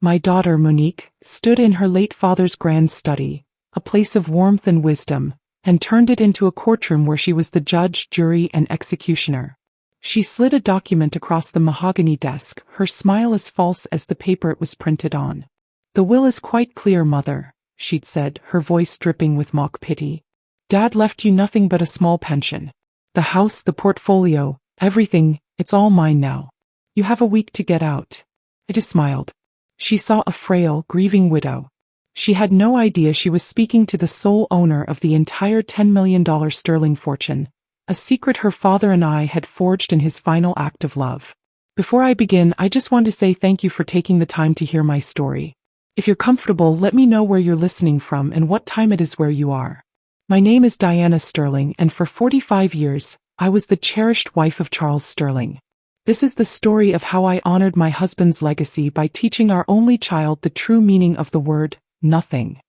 My daughter Monique stood in her late father's grand study, a place of warmth and wisdom, and turned it into a courtroom where she was the judge, jury, and executioner. She slid a document across the mahogany desk, her smile as false as the paper it was printed on. "The will is quite clear, Mother," she'd said, her voice dripping with mock pity. "Dad left you nothing but a small pension. The house, the portfolio, everything, it's all mine now. You have a week to get out." I just smiled. She saw a frail, grieving widow. She had no idea she was speaking to the sole owner of the entire $10 million sterling fortune, a secret her father and I had forged in his final act of love. Before I begin, I just want to say thank you for taking the time to hear my story. If you're comfortable, let me know where you're listening from and what time it is where you are. My name is Diana Sterling, and for 45 years, I was the cherished wife of Charles Sterling. This is the story of how I honored my husband's legacy by teaching our only child the true meaning of the word, nothing.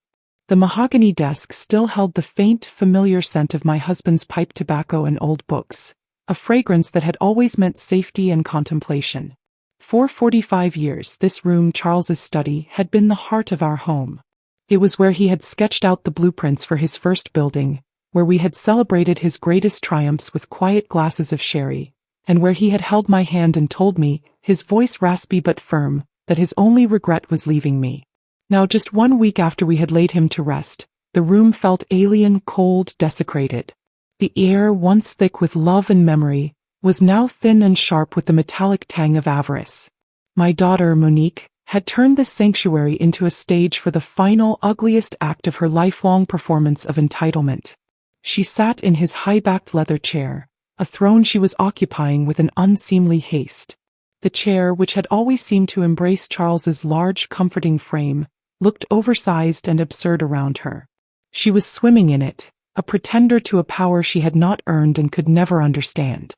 The mahogany desk still held the faint, familiar scent of my husband's pipe tobacco and old books, a fragrance that had always meant safety and contemplation. For 45 years, this room, Charles's study, had been the heart of our home. It was where he had sketched out the blueprints for his first building, where we had celebrated his greatest triumphs with quiet glasses of sherry, and where he had held my hand and told me, his voice raspy but firm, that his only regret was leaving me. Now, just 1 week after we had laid him to rest, the room felt alien, cold, desecrated. The air, once thick with love and memory, was now thin and sharp with the metallic tang of avarice. My daughter, Monique, had turned this sanctuary into a stage for the final, ugliest act of her lifelong performance of entitlement. She sat in his high-backed leather chair, a throne she was occupying with an unseemly haste. The chair, which had always seemed to embrace Charles's large, comforting frame, looked oversized and absurd around her. She was swimming in it, a pretender to a power she had not earned and could never understand.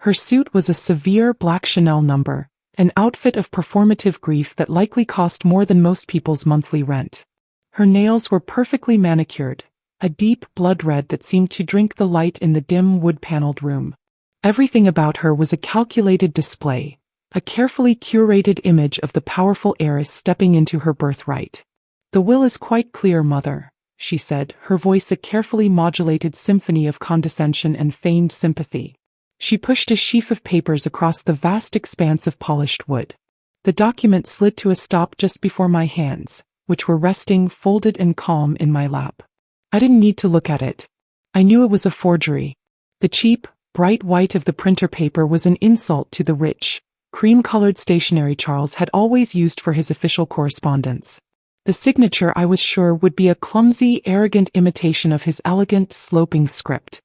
Her suit was a severe black Chanel number, an outfit of performative grief that likely cost more than most people's monthly rent. Her nails were perfectly manicured, a deep blood red that seemed to drink the light in the dim wood-paneled room. Everything about her was a calculated display, a carefully curated image of the powerful heiress stepping into her birthright. "The will is quite clear, Mother," she said, her voice a carefully modulated symphony of condescension and feigned sympathy. She pushed a sheaf of papers across the vast expanse of polished wood. The document slid to a stop just before my hands, which were resting, folded and calm, in my lap. I didn't need to look at it. I knew it was a forgery. The cheap, bright white of the printer paper was an insult to the rich, cream-colored stationery Charles had always used for his official correspondence. The signature, I was sure, would be a clumsy, arrogant imitation of his elegant, sloping script.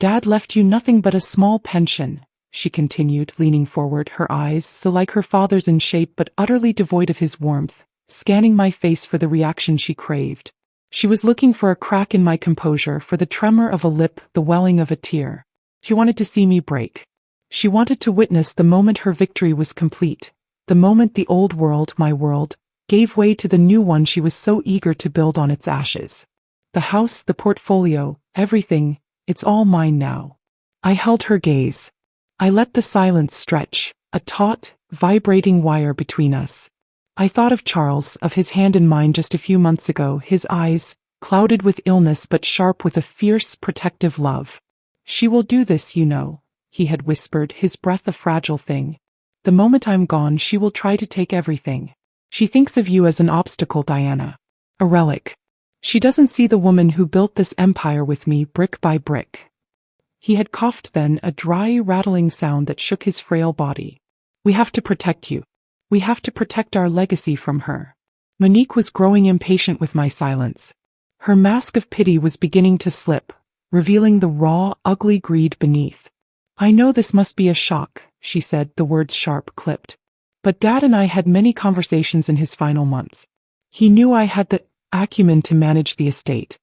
"Dad left you nothing but a small pension," she continued, leaning forward, her eyes, so like her father's in shape but utterly devoid of his warmth, scanning my face for the reaction she craved. She was looking for a crack in my composure, for the tremor of a lip, the welling of a tear. She wanted to see me break. She wanted to witness the moment her victory was complete, the moment the old world, my world, gave way to the new one she was so eager to build on its ashes. "The house, the portfolio, everything, it's all mine now." I held her gaze. I let the silence stretch, a taut, vibrating wire between us. I thought of Charles, of his hand in mine just a few months ago, his eyes, clouded with illness but sharp with a fierce, protective love. "She will do this, you know," he had whispered, his breath a fragile thing. "The moment I'm gone, she will try to take everything. She thinks of you as an obstacle, Diana. A relic. She doesn't see the woman who built this empire with me, brick by brick." He had coughed then, a dry, rattling sound that shook his frail body. "We have to protect you. We have to protect our legacy from her." Monique was growing impatient with my silence. Her mask of pity was beginning to slip, revealing the raw, ugly greed beneath. "I know this must be a shock," she said, the words sharp, clipped. "But Dad and I had many conversations in his final months. He knew I had the acumen to manage the estate.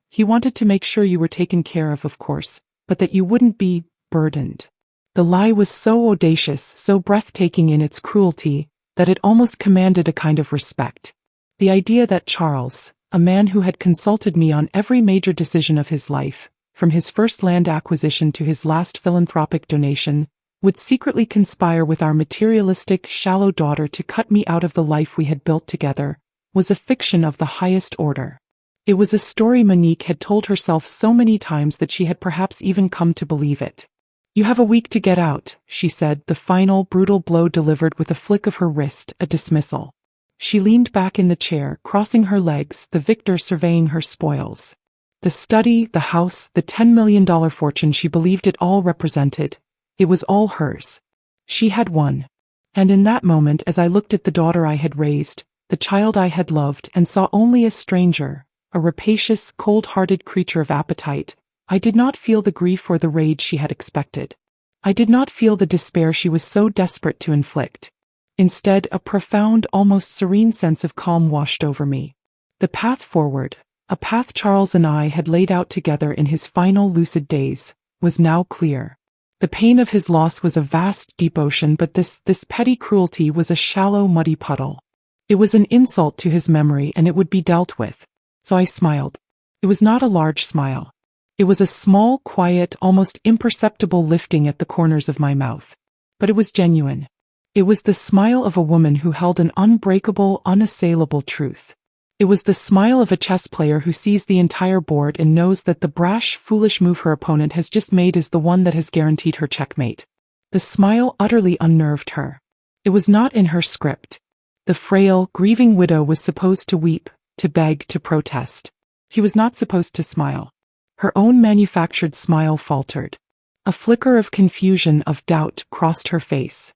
He wanted to make sure you were taken care of course, but that you wouldn't be burdened." The lie was so audacious, so breathtaking in its cruelty, that it almost commanded a kind of respect. The idea that Charles, a man who had consulted me on every major decision of his life, from his first land acquisition to his last philanthropic donation, would secretly conspire with our materialistic, shallow daughter to cut me out of the life we had built together, was a fiction of the highest order. It was a story Monique had told herself so many times that she had perhaps even come to believe it. "You have a week to get out," she said, the final, brutal blow delivered with a flick of her wrist, a dismissal. She leaned back in the chair, crossing her legs, the victor surveying her spoils. The study, the house, the $10 million fortune she believed it all represented. It was all hers. She had won. And in that moment, as I looked at the daughter I had raised, the child I had loved, and saw only a stranger, a rapacious, cold-hearted creature of appetite, I did not feel the grief or the rage she had expected. I did not feel the despair she was so desperate to inflict. Instead, a profound, almost serene sense of calm washed over me. The path forward, a path Charles and I had laid out together in his final lucid days, was now clear. The pain of his loss was a vast, deep ocean, but this petty cruelty was a shallow, muddy puddle. It was an insult to his memory, and it would be dealt with. So I smiled. It was not a large smile. It was a small, quiet, almost imperceptible lifting at the corners of my mouth. But it was genuine. It was the smile of a woman who held an unbreakable, unassailable truth. It was the smile of a chess player who sees the entire board and knows that the brash, foolish move her opponent has just made is the one that has guaranteed her checkmate. The smile utterly unnerved her. It was not in her script. The frail, grieving widow was supposed to weep, to beg, to protest. He was not supposed to smile. Her own manufactured smile faltered. A flicker of confusion, of doubt, crossed her face.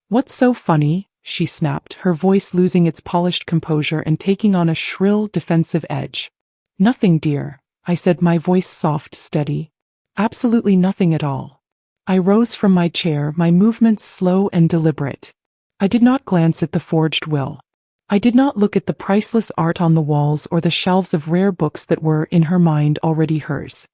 "What's so funny?" she snapped, her voice losing its polished composure and taking on a shrill, defensive edge. "Nothing, dear," I said, my voice soft, steady. "Absolutely nothing at all." I rose from my chair, my movements slow and deliberate. I did not glance at the forged will. I did not look at the priceless art on the walls or the shelves of rare books that were, in her mind, already hers.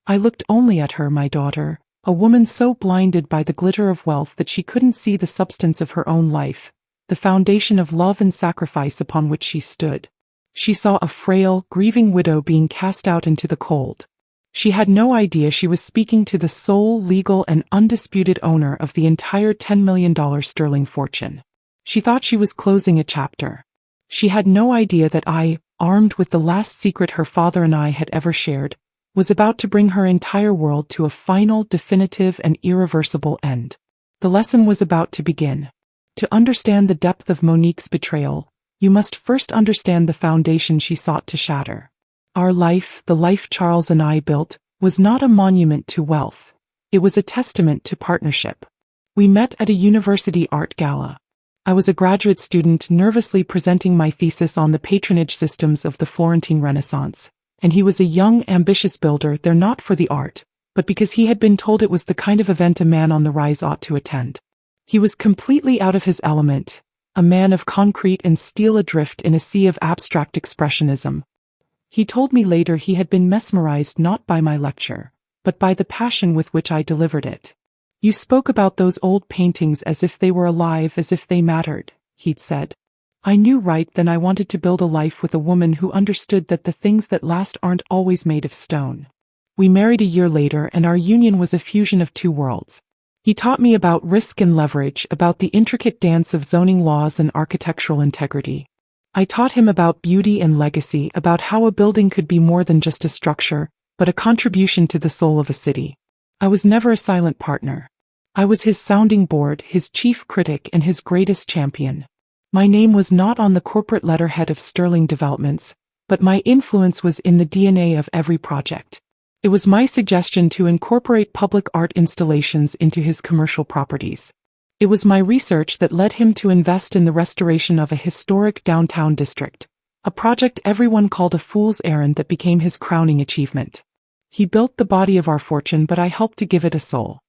I looked only at her, my daughter, a woman so blinded by the glitter of wealth that she couldn't see the substance of her own life, the foundation of love and sacrifice upon which she stood. She saw a frail, grieving widow being cast out into the cold. She had no idea she was speaking to the sole, legal, and undisputed owner of the entire $10 million sterling fortune. She thought she was closing a chapter. She had no idea that I, armed with the last secret her father and I had ever shared, was about to bring her entire world to a final, definitive, and irreversible end. The lesson was about to begin. To understand the depth of Monique's betrayal, you must first understand the foundation she sought to shatter. Our life, the life Charles and I built, was not a monument to wealth. It was a testament to partnership. We met at a university art gala. I was a graduate student nervously presenting my thesis on the patronage systems of the Florentine Renaissance, and he was a young, ambitious builder there not for the art, but because he had been told it was the kind of event a man on the rise ought to attend. He was completely out of his element, a man of concrete and steel adrift in a sea of abstract expressionism. He told me later he had been mesmerized not by my lecture, but by the passion with which I delivered it. "You spoke about those old paintings as if they were alive, as if they mattered," he'd said. I knew right then I wanted to build a life with a woman who understood that the things that last aren't always made of stone. We married a year later, and our union was a fusion of two worlds. He taught me about risk and leverage, about the intricate dance of zoning laws and architectural integrity. I taught him about beauty and legacy, about how a building could be more than just a structure, but a contribution to the soul of a city. I was never a silent partner. I was his sounding board, his chief critic, and his greatest champion. My name was not on the corporate letterhead of Sterling Developments, but my influence was in the DNA of every project. It was my suggestion to incorporate public art installations into his commercial properties. It was my research that led him to invest in the restoration of a historic downtown district, a project everyone called a fool's errand that became his crowning achievement. He built the body of our fortune, but I helped to give it a soul.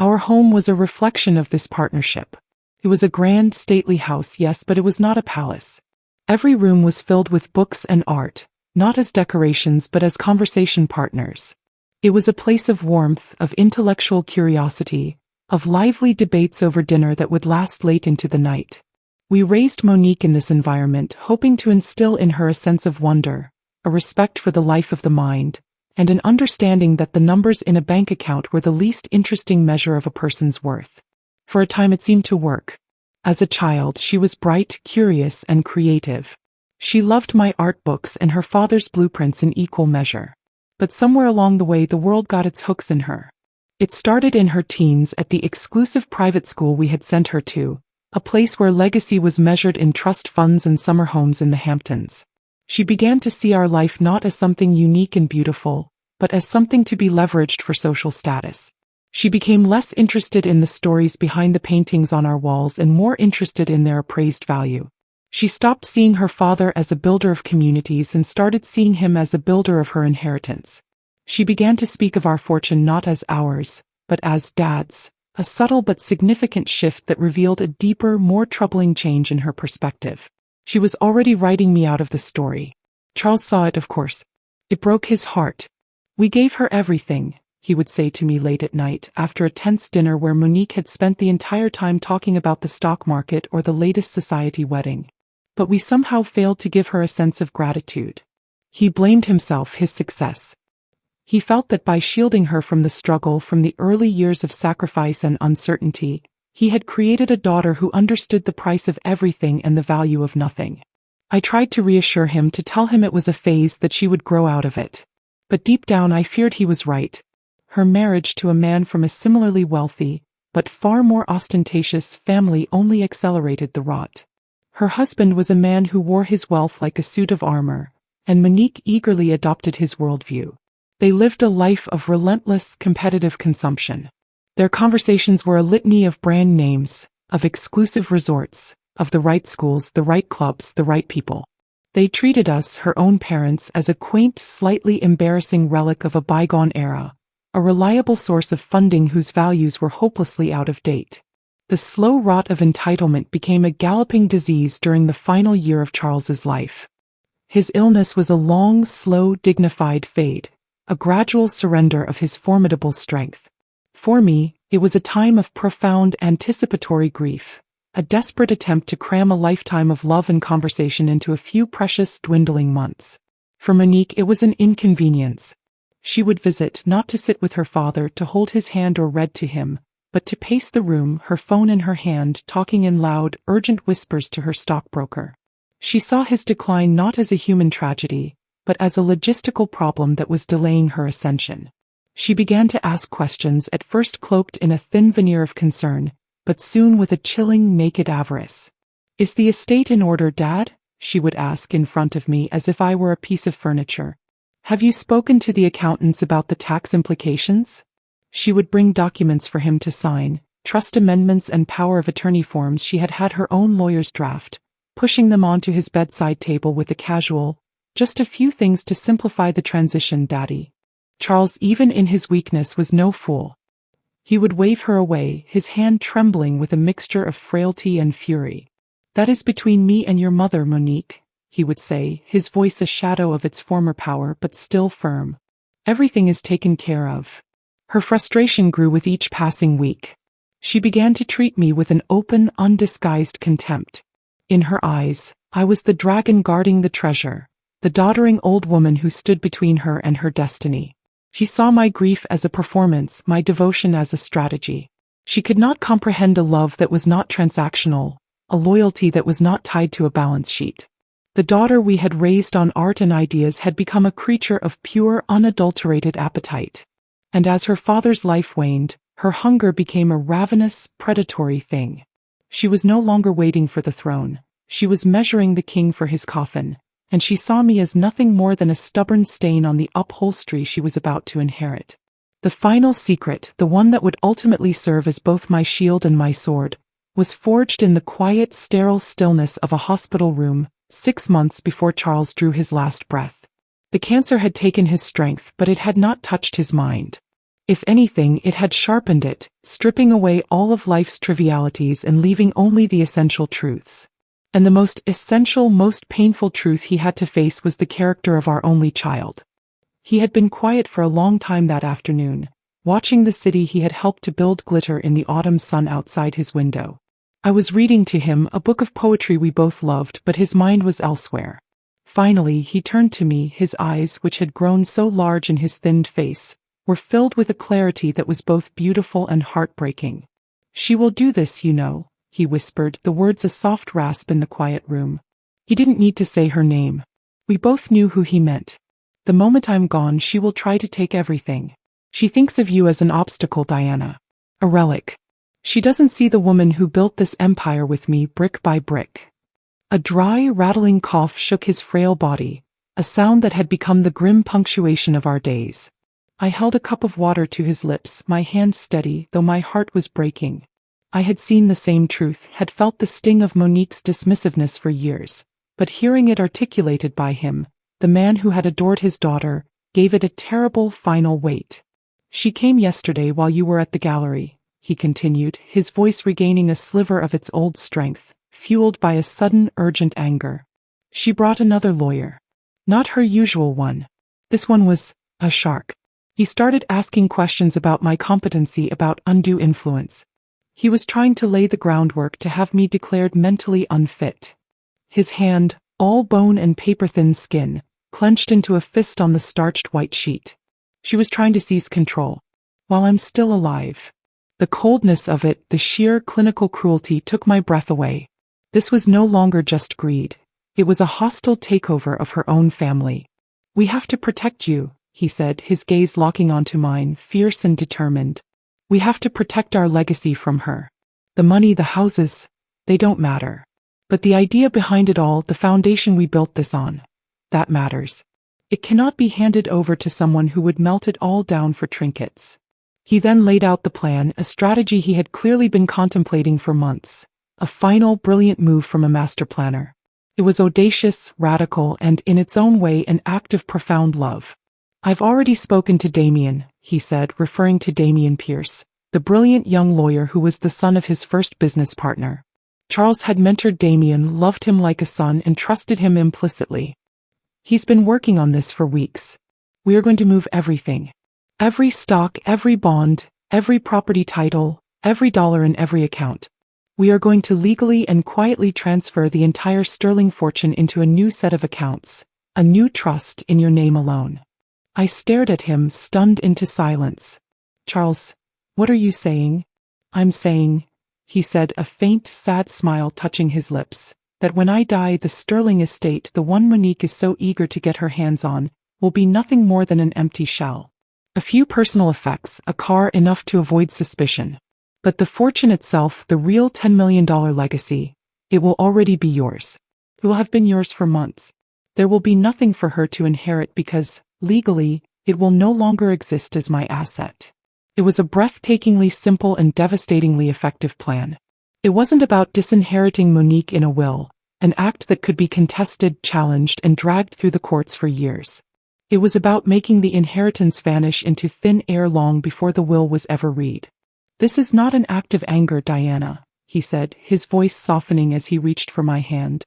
Our home was a reflection of this partnership. It was a grand, stately house, yes, but it was not a palace. Every room was filled with books and art, not as decorations but as conversation partners. It was a place of warmth, of intellectual curiosity, of lively debates over dinner that would last late into the night. We raised Monique in this environment, hoping to instill in her a sense of wonder, a respect for the life of the mind, and an understanding that the numbers in a bank account were the least interesting measure of a person's worth. For a time it seemed to work. As a child, she was bright, curious, and creative. She loved my art books and her father's blueprints in equal measure. But somewhere along the way the world got its hooks in her. It started in her teens at the exclusive private school we had sent her to, a place where legacy was measured in trust funds and summer homes in the Hamptons. She began to see our life not as something unique and beautiful, but as something to be leveraged for social status. She became less interested in the stories behind the paintings on our walls and more interested in their appraised value. She stopped seeing her father as a builder of communities and started seeing him as a builder of her inheritance. She began to speak of our fortune not as ours, but as Dad's, a subtle but significant shift that revealed a deeper, more troubling change in her perspective. She was already writing me out of the story. Charles saw it, of course. It broke his heart. "We gave her everything," he would say to me late at night after a tense dinner where Monique had spent the entire time talking about the stock market or the latest society wedding. But we somehow failed to give her a sense of gratitude. He blamed himself, his success. He felt that by shielding her from the struggle, from the early years of sacrifice and uncertainty, he had created a daughter who understood the price of everything and the value of nothing. I tried to reassure him, to tell him it was a phase, that she would grow out of it. But deep down I feared he was right. Her marriage to a man from a similarly wealthy, but far more ostentatious family only accelerated the rot. Her husband was a man who wore his wealth like a suit of armor, and Monique eagerly adopted his worldview. They lived a life of relentless, competitive consumption. Their conversations were a litany of brand names, of exclusive resorts, of the right schools, the right clubs, the right people. They treated us, her own parents, as a quaint, slightly embarrassing relic of a bygone era, a reliable source of funding whose values were hopelessly out of date. The slow rot of entitlement became a galloping disease during the final year of Charles's life. His illness was a long, slow, dignified fade, a gradual surrender of his formidable strength. For me, it was a time of profound anticipatory grief, a desperate attempt to cram a lifetime of love and conversation into a few precious, dwindling months. For Monique, it was an inconvenience. She would visit, not to sit with her father, to hold his hand or read to him, but to pace the room, her phone in her hand, talking in loud, urgent whispers to her stockbroker. She saw his decline not as a human tragedy, but as a logistical problem that was delaying her ascension. She began to ask questions, at first cloaked in a thin veneer of concern, but soon with a chilling, naked avarice. "Is the estate in order, Dad?" she would ask in front of me as if I were a piece of furniture. "Have you spoken to the accountants about the tax implications?" She would bring documents for him to sign, trust amendments and power of attorney forms she had had her own lawyers draft, pushing them onto his bedside table with a casual, "Just a few things to simplify the transition, Daddy." Charles, even in his weakness, was no fool. He would wave her away, his hand trembling with a mixture of frailty and fury. "That is between me and your mother, Monique," he would say, his voice a shadow of its former power but still firm. "Everything is taken care of." Her frustration grew with each passing week. She began to treat me with an open, undisguised contempt. In her eyes, I was the dragon guarding the treasure, the doddering old woman who stood between her and her destiny. She saw my grief as a performance, my devotion as a strategy. She could not comprehend a love that was not transactional, a loyalty that was not tied to a balance sheet. The daughter we had raised on art and ideas had become a creature of pure, unadulterated appetite. And as her father's life waned, her hunger became a ravenous, predatory thing. She was no longer waiting for the throne. She was measuring the king for his coffin, and she saw me as nothing more than a stubborn stain on the upholstery she was about to inherit. The final secret, the one that would ultimately serve as both my shield and my sword, was forged in the quiet, sterile stillness of a hospital room, 6 months before Charles drew his last breath. The cancer had taken his strength, but it had not touched his mind. If anything, it had sharpened it, stripping away all of life's trivialities and leaving only the essential truths. And the most essential, most painful truth he had to face was the character of our only child. He had been quiet for a long time that afternoon, watching the city he had helped to build glitter in the autumn sun outside his window. I was reading to him a book of poetry we both loved, but his mind was elsewhere. Finally, he turned to me, his eyes, which had grown so large in his thinned face, were filled with a clarity that was both beautiful and heartbreaking. She will do this, you know, he whispered, the words a soft rasp in the quiet room. He didn't need to say her name. We both knew who he meant. The moment I'm gone, she will try to take everything. She thinks of you as an obstacle, Diana. A relic. She doesn't see the woman who built this empire with me brick by brick. A dry, rattling cough shook his frail body, a sound that had become the grim punctuation of our days. I held a cup of water to his lips, my hand steady, though my heart was breaking. I had seen the same truth, had felt the sting of Monique's dismissiveness for years, but hearing it articulated by him, the man who had adored his daughter, gave it a terrible final weight. She came yesterday while you were at the gallery, he continued, his voice regaining a sliver of its old strength, fueled by a sudden, urgent anger. She brought another lawyer. Not her usual one. This one was a shark. He started asking questions about my competency, about undue influence. He was trying to lay the groundwork to have me declared mentally unfit. His hand, all bone and paper-thin skin, clenched into a fist on the starched white sheet. She was trying to seize control. While I'm still alive. The coldness of it, the sheer clinical cruelty took my breath away. This was no longer just greed. It was a hostile takeover of her own family. We have to protect you, he said, his gaze locking onto mine, fierce and determined. We have to protect our legacy from her. The money, the houses, they don't matter. But the idea behind it all, the foundation we built this on, that matters. It cannot be handed over to someone who would melt it all down for trinkets. He then laid out the plan, a strategy he had clearly been contemplating for months. A final, brilliant move from a master planner. It was audacious, radical, and, in its own way, an act of profound love. I've already spoken to Damien, he said, referring to Damien Pierce, the brilliant young lawyer who was the son of his first business partner. Charles had mentored Damien, loved him like a son, and trusted him implicitly. He's been working on this for weeks. We are going to move everything. Every stock, every bond, every property title, every dollar in every account. We are going to legally and quietly transfer the entire sterling fortune into a new set of accounts, a new trust in your name alone. I stared at him, stunned into silence. Charles, what are you saying? I'm saying, he said, a faint, sad smile touching his lips, that when I die, the sterling estate, the one Monique is so eager to get her hands on, will be nothing more than an empty shell. A few personal effects, a car, enough to avoid suspicion. But the fortune itself, the real $10 million legacy, it will already be yours. It will have been yours for months. There will be nothing for her to inherit because, legally, it will no longer exist as my asset. It was a breathtakingly simple and devastatingly effective plan. It wasn't about disinheriting Monique in a will, an act that could be contested, challenged, and dragged through the courts for years. It was about making the inheritance vanish into thin air long before the will was ever read. This is not an act of anger, Diana, he said, his voice softening as he reached for my hand.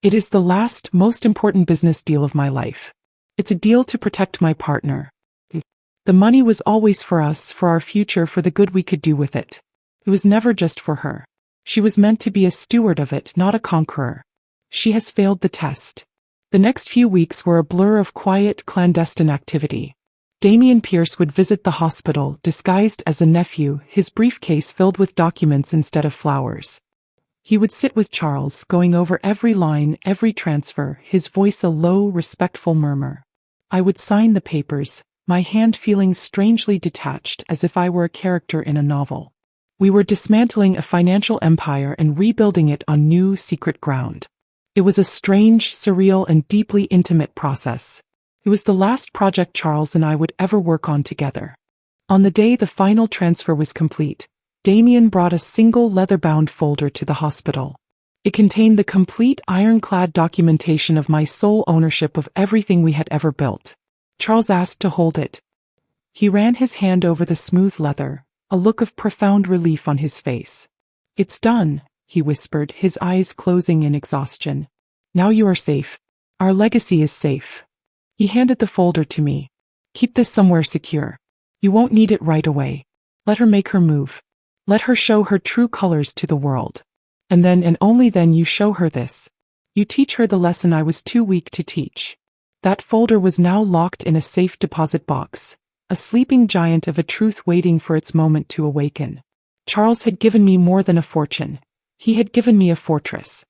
It is the last, most important business deal of my life. It's a deal to protect my partner. The money was always for us, for our future, for the good we could do with it. It was never just for her. She was meant to be a steward of it, not a conqueror. She has failed the test. The next few weeks were a blur of quiet, clandestine activity. Damien Pierce would visit the hospital, disguised as a nephew, his briefcase filled with documents instead of flowers. He would sit with Charles, going over every line, every transfer, his voice a low, respectful murmur. I would sign the papers, my hand feeling strangely detached, as if I were a character in a novel. We were dismantling a financial empire and rebuilding it on new, secret ground. It was a strange, surreal, and deeply intimate process. It was the last project Charles and I would ever work on together. On the day the final transfer was complete, Damien brought a single leather-bound folder to the hospital. It contained the complete ironclad documentation of my sole ownership of everything we had ever built. Charles asked to hold it. He ran his hand over the smooth leather, a look of profound relief on his face. It's done, he whispered, his eyes closing in exhaustion. Now you are safe. Our legacy is safe. He handed the folder to me. Keep this somewhere secure. You won't need it right away. Let her make her move. Let her show her true colors to the world. And then and only then you show her this. You teach her the lesson I was too weak to teach. That folder was now locked in a safe deposit box, a sleeping giant of a truth waiting for its moment to awaken. Charles had given me more than a fortune. He had given me a fortress.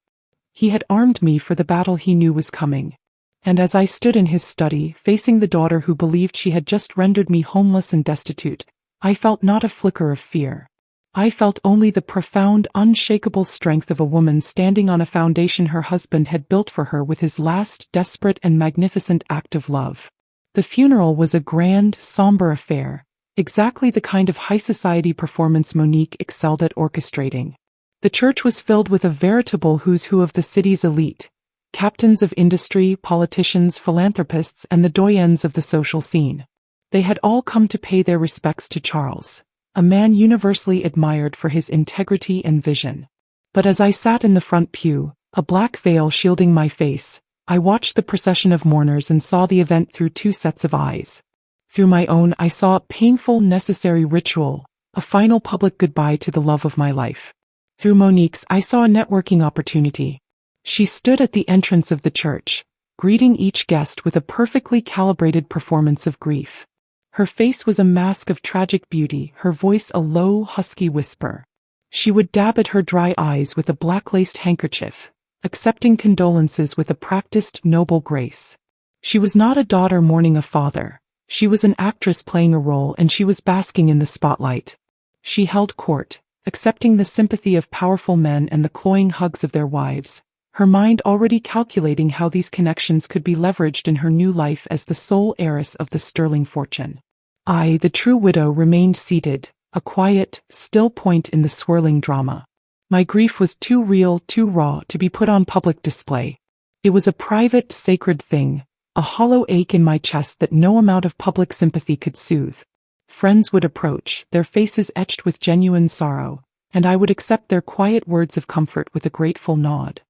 He had armed me for the battle he knew was coming. And as I stood in his study, facing the daughter who believed she had just rendered me homeless and destitute, I felt not a flicker of fear. I felt only the profound, unshakable strength of a woman standing on a foundation her husband had built for her with his last desperate and magnificent act of love. The funeral was a grand, somber affair, exactly the kind of high society performance Monique excelled at orchestrating. The church was filled with a veritable who's who of the city's elite, captains of industry, politicians, philanthropists, and the doyens of the social scene. They had all come to pay their respects to Charles, a man universally admired for his integrity and vision. But as I sat in the front pew, a black veil shielding my face, I watched the procession of mourners and saw the event through two sets of eyes. Through my own, I saw a painful, necessary ritual, a final public goodbye to the love of my life. Through Monique's, I saw a networking opportunity. She stood at the entrance of the church, greeting each guest with a perfectly calibrated performance of grief. Her face was a mask of tragic beauty, her voice a low, husky whisper. She would dab at her dry eyes with a black-laced handkerchief, accepting condolences with a practiced, noble grace. She was not a daughter mourning a father. She was an actress playing a role, and she was basking in the spotlight. She held court, accepting the sympathy of powerful men and the cloying hugs of their wives, her mind already calculating how these connections could be leveraged in her new life as the sole heiress of the sterling fortune. I, the true widow, remained seated, a quiet, still point in the swirling drama. My grief was too real, too raw to be put on public display. It was a private, sacred thing, a hollow ache in my chest that no amount of public sympathy could soothe. Friends would approach, their faces etched with genuine sorrow, and I would accept their quiet words of comfort with a grateful nod.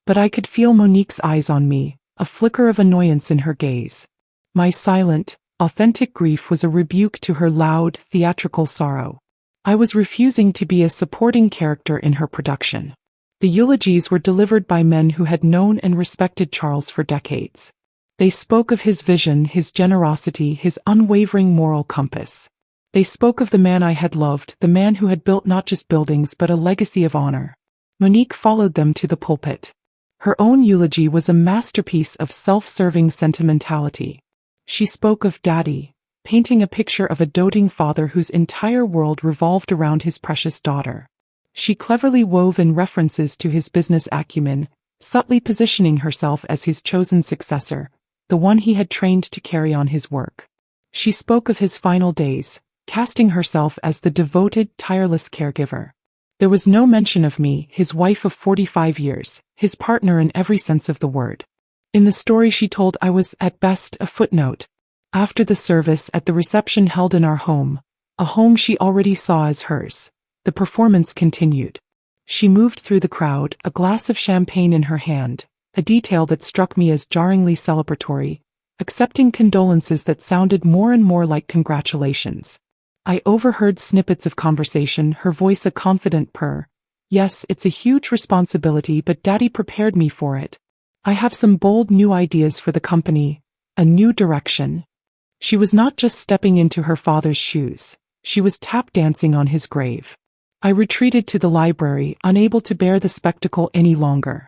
But I could feel Monique's eyes on me, a flicker of annoyance in her gaze. My silent, authentic grief was a rebuke to her loud, theatrical sorrow. I was refusing to be a supporting character in her production. The eulogies were delivered by men who had known and respected Charles for decades. They spoke of his vision, his generosity, his unwavering moral compass. They spoke of the man I had loved, the man who had built not just buildings but a legacy of honor. Monique followed them to the pulpit. Her own eulogy was a masterpiece of self-serving sentimentality. She spoke of Daddy, painting a picture of a doting father whose entire world revolved around his precious daughter. She cleverly wove in references to his business acumen, subtly positioning herself as his chosen successor, the one he had trained to carry on his work. She spoke of his final days, casting herself as the devoted, tireless caregiver. There was no mention of me, his wife of 45 years, his partner in every sense of the word. In the story she told, I was, at best, a footnote. After the service, at the reception held in our home, a home she already saw as hers, the performance continued. She moved through the crowd, a glass of champagne in her hand, a detail that struck me as jarringly celebratory, accepting condolences that sounded more and more like congratulations. I overheard snippets of conversation, her voice a confident purr. Yes, it's a huge responsibility, but Daddy prepared me for it. I have some bold new ideas for the company, a new direction. She was not just stepping into her father's shoes, she was tap dancing on his grave. I retreated to the library, unable to bear the spectacle any longer.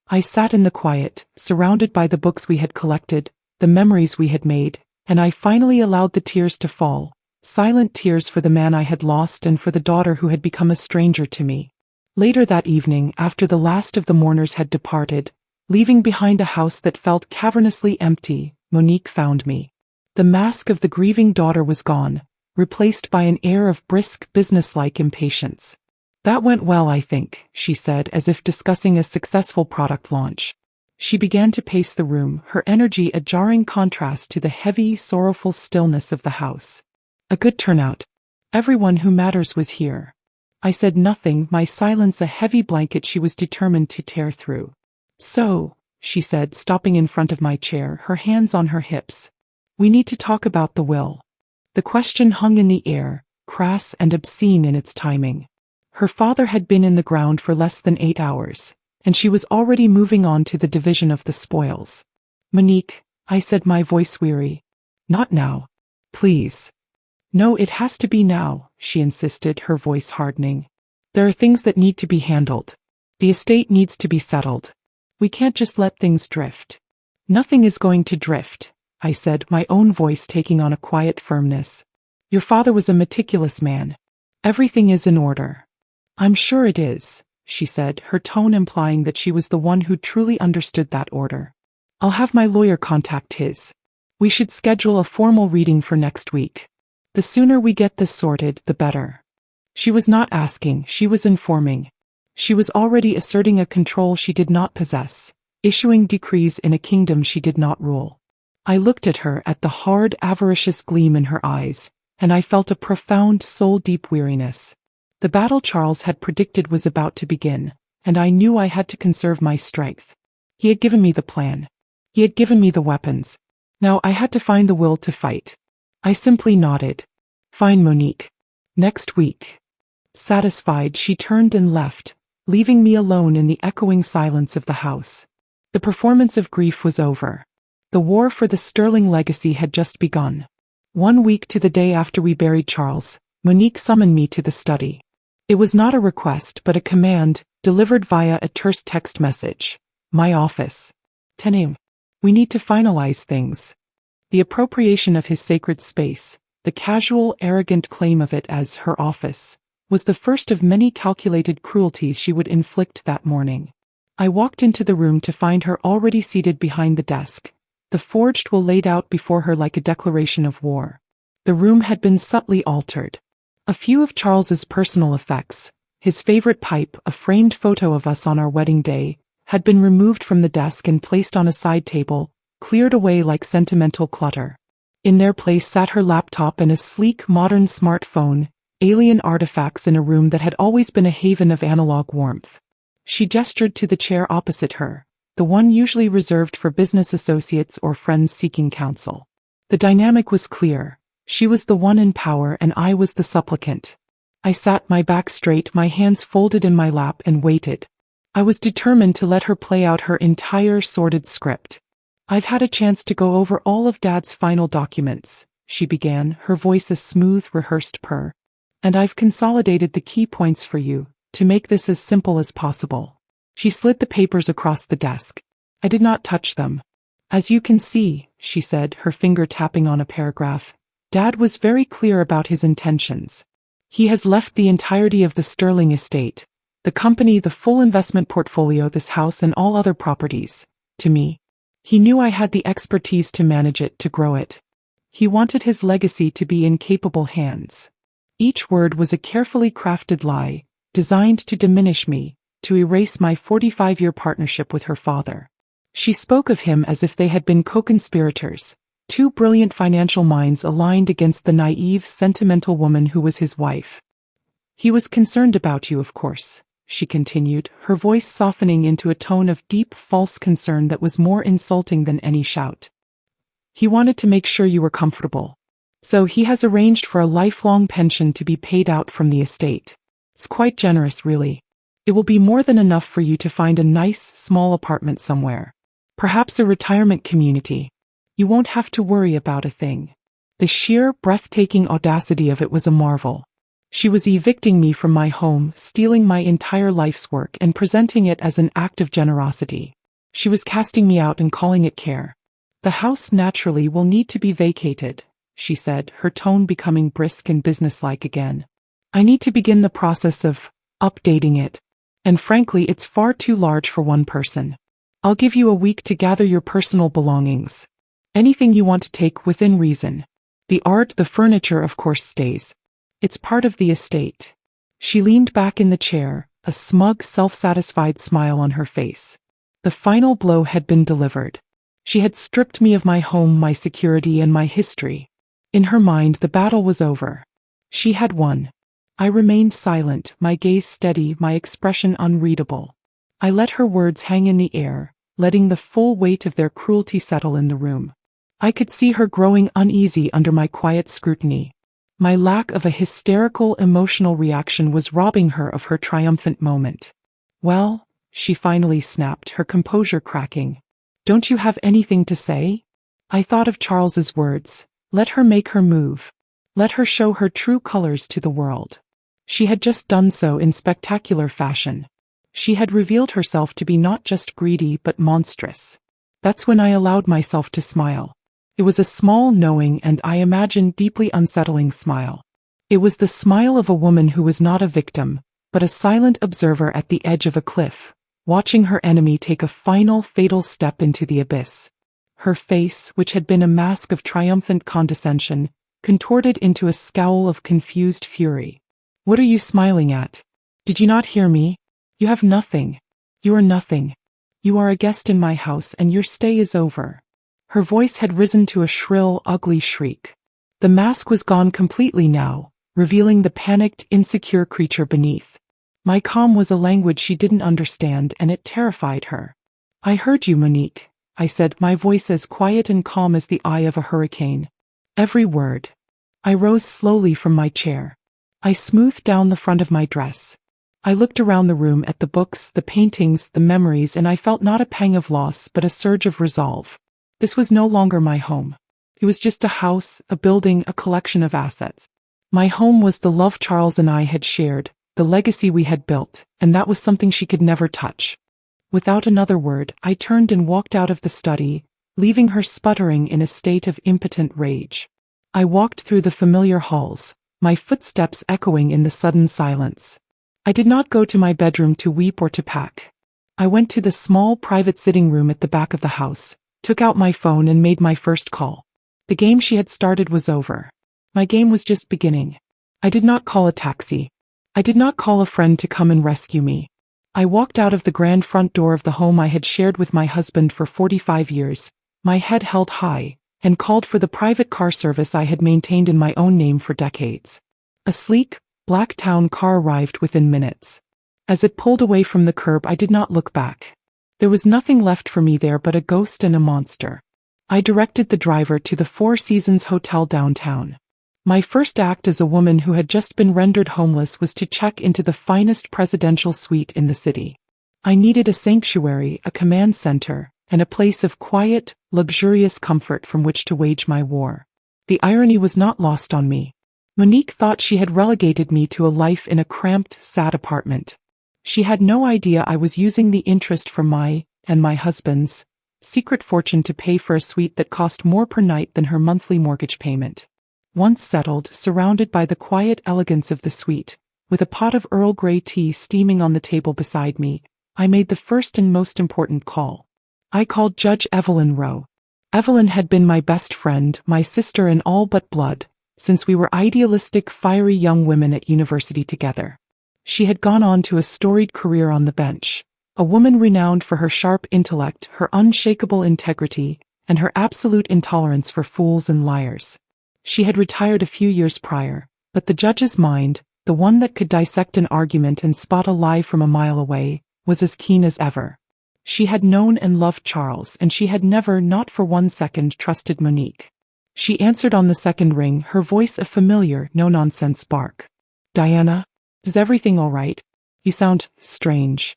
I sat in the quiet, surrounded by the books we had collected, the memories we had made, and I finally allowed the tears to fall. Silent tears for the man I had lost and for the daughter who had become a stranger to me. Later that evening, after the last of the mourners had departed, leaving behind a house that felt cavernously empty, Monique found me. The mask of the grieving daughter was gone, replaced by an air of brisk, businesslike impatience. That went well, I think, she said, as if discussing a successful product launch. She began to pace the room, her energy a jarring contrast to the heavy, sorrowful stillness of the house. A good turnout. Everyone who matters was here. I said nothing, my silence a heavy blanket she was determined to tear through. So, she said, stopping in front of my chair, her hands on her hips. We need to talk about the will. The question hung in the air, crass and obscene in its timing. Her father had been in the ground for less than 8 hours, and she was already moving on to the division of the spoils. Monique, I said, my voice weary. Not now. Please. No, it has to be now, she insisted, her voice hardening. There are things that need to be handled. The estate needs to be settled. We can't just let things drift. Nothing is going to drift, I said, my own voice taking on a quiet firmness. Your father was a meticulous man. Everything is in order. I'm sure it is, she said, her tone implying that she was the one who truly understood that order. I'll have my lawyer contact his. We should schedule a formal reading for next week. The sooner we get this sorted, the better. She was not asking, she was informing. She was already asserting a control she did not possess, issuing decrees in a kingdom she did not rule. I looked at her, at the hard, avaricious gleam in her eyes, and I felt a profound, soul-deep weariness. The battle Charles had predicted was about to begin, and I knew I had to conserve my strength. He had given me the plan. He had given me the weapons. Now I had to find the will to fight. I simply nodded. Fine, Monique. Next week. Satisfied, she turned and left, leaving me alone in the echoing silence of the house. The performance of grief was over. The war for the Sterling legacy had just begun. 1 week to the day after we buried Charles, Monique summoned me to the study. It was not a request but a command, delivered via a terse text message. My office. 10 a.m. We need to finalize things. The appropriation of his sacred space, the casual, arrogant claim of it as her office, was the first of many calculated cruelties she would inflict that morning. I walked into the room to find her already seated behind the desk, the forged will laid out before her like a declaration of war. The room had been subtly altered. A few of Charles's personal effects, his favorite pipe, a framed photo of us on our wedding day, had been removed from the desk and placed on a side table, cleared away like sentimental clutter. In their place sat her laptop and a sleek, modern smartphone, alien artifacts in a room that had always been a haven of analog warmth. She gestured to the chair opposite her, the one usually reserved for business associates or friends seeking counsel. The dynamic was clear. She was the one in power and I was the supplicant. I sat, my back straight, my hands folded in my lap, and waited. I was determined to let her play out her entire sordid script. I've had a chance to go over all of Dad's final documents, she began, her voice a smooth, rehearsed purr. And I've consolidated the key points for you, to make this as simple as possible. She slid the papers across the desk. I did not touch them. As you can see, she said, her finger tapping on a paragraph, Dad was very clear about his intentions. He has left the entirety of the Sterling estate, the company, the full investment portfolio, this house and all other properties, to me. He knew I had the expertise to manage it, to grow it. He wanted his legacy to be in capable hands. Each word was a carefully crafted lie, designed to diminish me, to erase my 45-year partnership with her father. She spoke of him as if they had been co-conspirators, two brilliant financial minds aligned against the naive, sentimental woman who was his wife. He was concerned about you, of course, she continued, her voice softening into a tone of deep, false concern that was more insulting than any shout. He wanted to make sure you were comfortable. So he has arranged for a lifelong pension to be paid out from the estate. It's quite generous, really. It will be more than enough for you to find a nice, small apartment somewhere. Perhaps a retirement community. You won't have to worry about a thing. The sheer, breathtaking audacity of it was a marvel. She was evicting me from my home, stealing my entire life's work and presenting it as an act of generosity. She was casting me out and calling it care. The house naturally will need to be vacated, she said, her tone becoming brisk and businesslike again. I need to begin the process of updating it. And frankly, it's far too large for one person. I'll give you a week to gather your personal belongings. Anything you want to take within reason. The art, the furniture, of course, stays. It's part of the estate. She leaned back in the chair, a smug, self-satisfied smile on her face. The final blow had been delivered. She had stripped me of my home, my security, and my history. In her mind, the battle was over. She had won. I remained silent, my gaze steady, my expression unreadable. I let her words hang in the air, letting the full weight of their cruelty settle in the room. I could see her growing uneasy under my quiet scrutiny. My lack of a hysterical, emotional reaction was robbing her of her triumphant moment. Well, she finally snapped, her composure cracking. Don't you have anything to say? I thought of Charles's words. Let her make her move. Let her show her true colors to the world. She had just done so in spectacular fashion. She had revealed herself to be not just greedy but monstrous. That's when I allowed myself to smile. It was a small, knowing, and I imagined deeply unsettling smile. It was the smile of a woman who was not a victim, but a silent observer at the edge of a cliff, watching her enemy take a final, fatal step into the abyss. Her face, which had been a mask of triumphant condescension, contorted into a scowl of confused fury. "What are you smiling at? Did you not hear me? You have nothing. You are nothing. You are a guest in my house and your stay is over." Her voice had risen to a shrill, ugly shriek. The mask was gone completely now, revealing the panicked, insecure creature beneath. My calm was a language she didn't understand, and it terrified her. "I heard you, Monique," I said, my voice as quiet and calm as the eye of a hurricane. "Every word." I rose slowly from my chair. I smoothed down the front of my dress. I looked around the room at the books, the paintings, the memories, and I felt not a pang of loss but a surge of resolve. This was no longer my home. It was just a house, a building, a collection of assets. My home was the love Charles and I had shared, the legacy we had built, and that was something she could never touch. Without another word, I turned and walked out of the study, leaving her sputtering in a state of impotent rage. I walked through the familiar halls, my footsteps echoing in the sudden silence. I did not go to my bedroom to weep or to pack. I went to the small private sitting room at the back of the house, took out my phone and made my first call. The game she had started was over. My game was just beginning. I did not call a taxi. I did not call a friend to come and rescue me. I walked out of the grand front door of the home I had shared with my husband for 45 years, my head held high, and called for the private car service I had maintained in my own name for decades. A sleek, black town car arrived within minutes. As it pulled away from the curb, I did not look back. There was nothing left for me there but a ghost and a monster. I directed the driver to the Four Seasons Hotel downtown. My first act as a woman who had just been rendered homeless was to check into the finest presidential suite in the city. I needed a sanctuary, a command center, and a place of quiet, luxurious comfort from which to wage my war. The irony was not lost on me. Monique thought she had relegated me to a life in a cramped, sad apartment. She had no idea I was using the interest from my, and my husband's, secret fortune to pay for a suite that cost more per night than her monthly mortgage payment. Once settled, surrounded by the quiet elegance of the suite, with a pot of Earl Grey tea steaming on the table beside me, I made the first and most important call. I called Judge Evelyn Rowe. Evelyn had been my best friend, my sister in all but blood, since we were idealistic, fiery young women at university together. She had gone on to a storied career on the bench, a woman renowned for her sharp intellect, her unshakable integrity, and her absolute intolerance for fools and liars. She had retired a few years prior, but the judge's mind, the one that could dissect an argument and spot a lie from a mile away, was as keen as ever. She had known and loved Charles, and she had never, not for 1 second, trusted Monique. She answered on the second ring, her voice a familiar, no-nonsense bark. "Diana, is everything all right? You sound strange."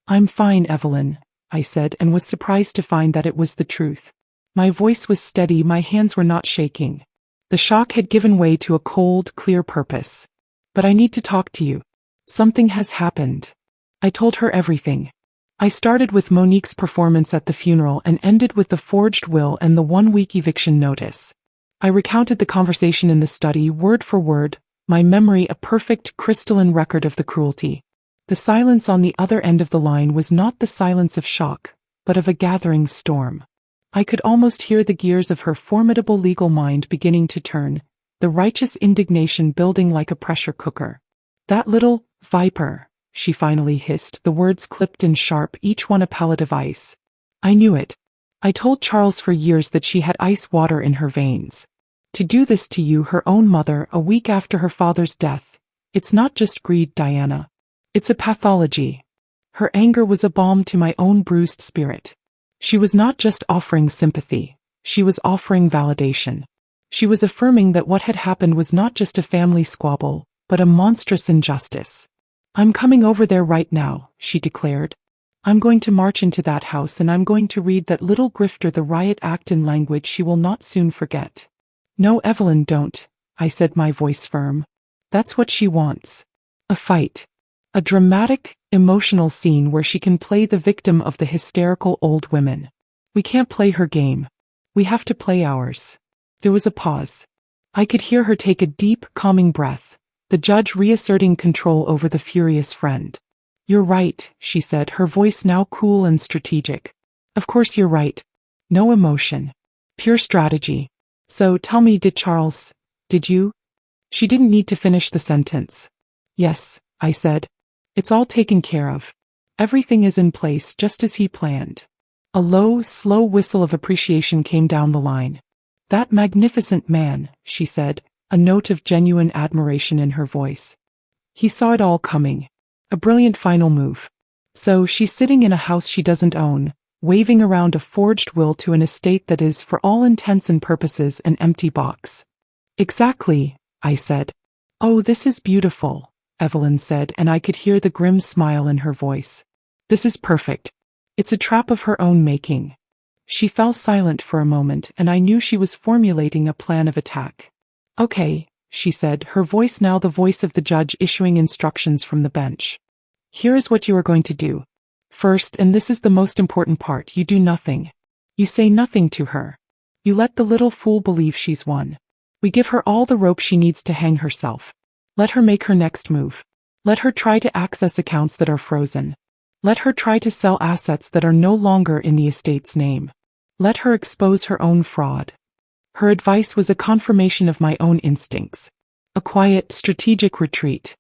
"I'm fine, Evelyn," I said, and was surprised to find that it was the truth. My voice was steady, my hands were not shaking. The shock had given way to a cold, clear purpose. "But I need to talk to you. Something has happened." I told her everything. I started with Monique's performance at the funeral and ended with the forged will and the 1-week eviction notice. I recounted the conversation in the study, word for word, my memory a perfect crystalline record of the cruelty. The silence on the other end of the line was not the silence of shock, but of a gathering storm. I could almost hear the gears of her formidable legal mind beginning to turn, the righteous indignation building like a pressure cooker. "That little viper," she finally hissed, the words clipped and sharp, each one a pellet of ice. "I knew it. I told Charles for years that she had ice water in her veins. To do this to you, her own mother, a week after her father's death, it's not just greed, Diana. It's a pathology." Her anger was a balm to my own bruised spirit. She was not just offering sympathy, she was offering validation. She was affirming that what had happened was not just a family squabble, but a monstrous injustice. "I'm coming over there right now," she declared. "I'm going to march into that house and I'm going to read that little grifter the riot act in language she will not soon forget." "No, Evelyn, don't," I said, my voice firm. "That's what she wants. A fight. A dramatic, emotional scene where she can play the victim of the hysterical old women. We can't play her game. We have to play ours. There was a pause. I could hear her take a deep, calming breath, the judge reasserting control over the furious friend. You're right, she said, her voice now cool and strategic. Of course you're right. No emotion. Pure strategy. So tell me, did you? She didn't need to finish the sentence. Yes, I said. It's all taken care of. Everything is in place just as he planned. A low, slow whistle of appreciation came down the line. That magnificent man, she said, a note of genuine admiration in her voice. He saw it all coming. A brilliant final move. So she's sitting in a house she doesn't own, waving around a forged will to an estate that is, for all intents and purposes, an empty box. Exactly, I said. Oh, this is beautiful, Evelyn said, and I could hear the grim smile in her voice. This is perfect. It's a trap of her own making. She fell silent for a moment, and I knew she was formulating a plan of attack. Okay, she said, her voice now the voice of the judge issuing instructions from the bench. Here is what you are going to do. First, and this is the most important part, you do nothing. You say nothing to her. You let the little fool believe she's won. We give her all the rope she needs to hang herself. Let her make her next move. Let her try to access accounts that are frozen. Let her try to sell assets that are no longer in the estate's name. Let her expose her own fraud. Her advice was a confirmation of my own instincts. A quiet, strategic retreat.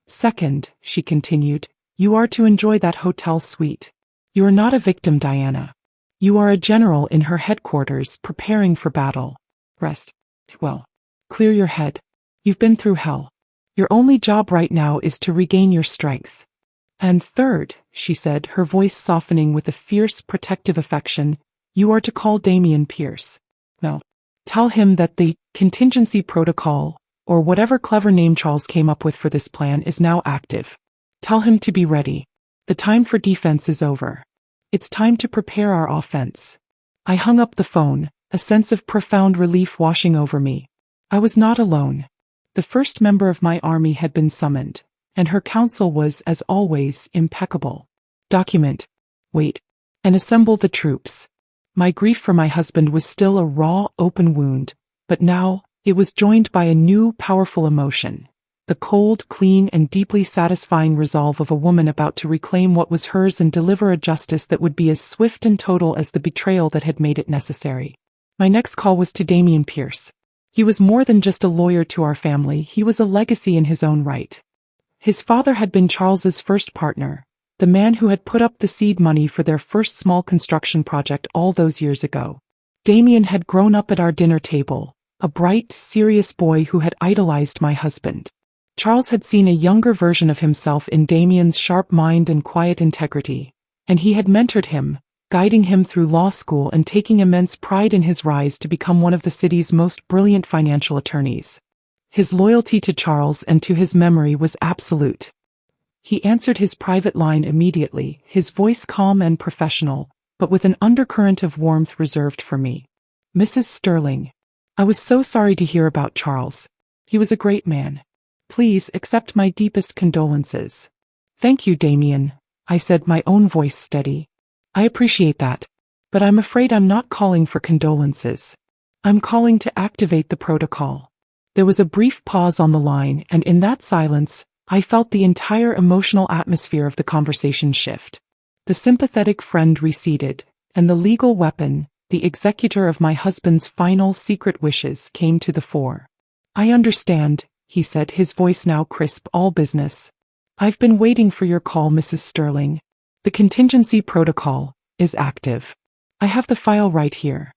Second, she continued, you are to enjoy that hotel suite. You are not a victim, Diana. You are a general in her headquarters preparing for battle. Rest. Well. Clear your head. You've been through hell. Your only job right now is to regain your strength. And third, she said, her voice softening with a fierce, protective affection, you are to call Damian Pierce. No. Tell him that the contingency protocol, or whatever clever name Charles came up with for this plan, is now active. Tell him to be ready. The time for defense is over. It's time to prepare our offense. I hung up the phone, a sense of profound relief washing over me. I was not alone. The first member of my army had been summoned, and her counsel was, as always, impeccable. Document. Wait. And assemble the troops. My grief for my husband was still a raw, open wound, but now, it was joined by a new, powerful emotion. The cold, clean, and deeply satisfying resolve of a woman about to reclaim what was hers and deliver a justice that would be as swift and total as the betrayal that had made it necessary. My next call was to Damian Pierce. He was more than just a lawyer to our family, he was a legacy in his own right. His father had been Charles's first partner, the man who had put up the seed money for their first small construction project all those years ago. Damian had grown up at our dinner table, a bright, serious boy who had idolized my husband. Charles had seen a younger version of himself in Damian's sharp mind and quiet integrity, and he had mentored him, guiding him through law school and taking immense pride in his rise to become one of the city's most brilliant financial attorneys. His loyalty to Charles and to his memory was absolute. He answered his private line immediately, his voice calm and professional, but with an undercurrent of warmth reserved for me. Mrs. Sterling. I was so sorry to hear about Charles. He was a great man. Please accept my deepest condolences. Thank you, Damian, I said, my own voice steady. I appreciate that. But I'm afraid I'm not calling for condolences. I'm calling to activate the protocol. There was a brief pause on the line, and in that silence, I felt the entire emotional atmosphere of the conversation shift. The sympathetic friend receded, and the legal weapon, the executor of my husband's final secret wishes, came to the fore. I understand, he said, his voice now crisp, all business. I've been waiting for your call, Mrs. Sterling. The contingency protocol is active. I have the file right here.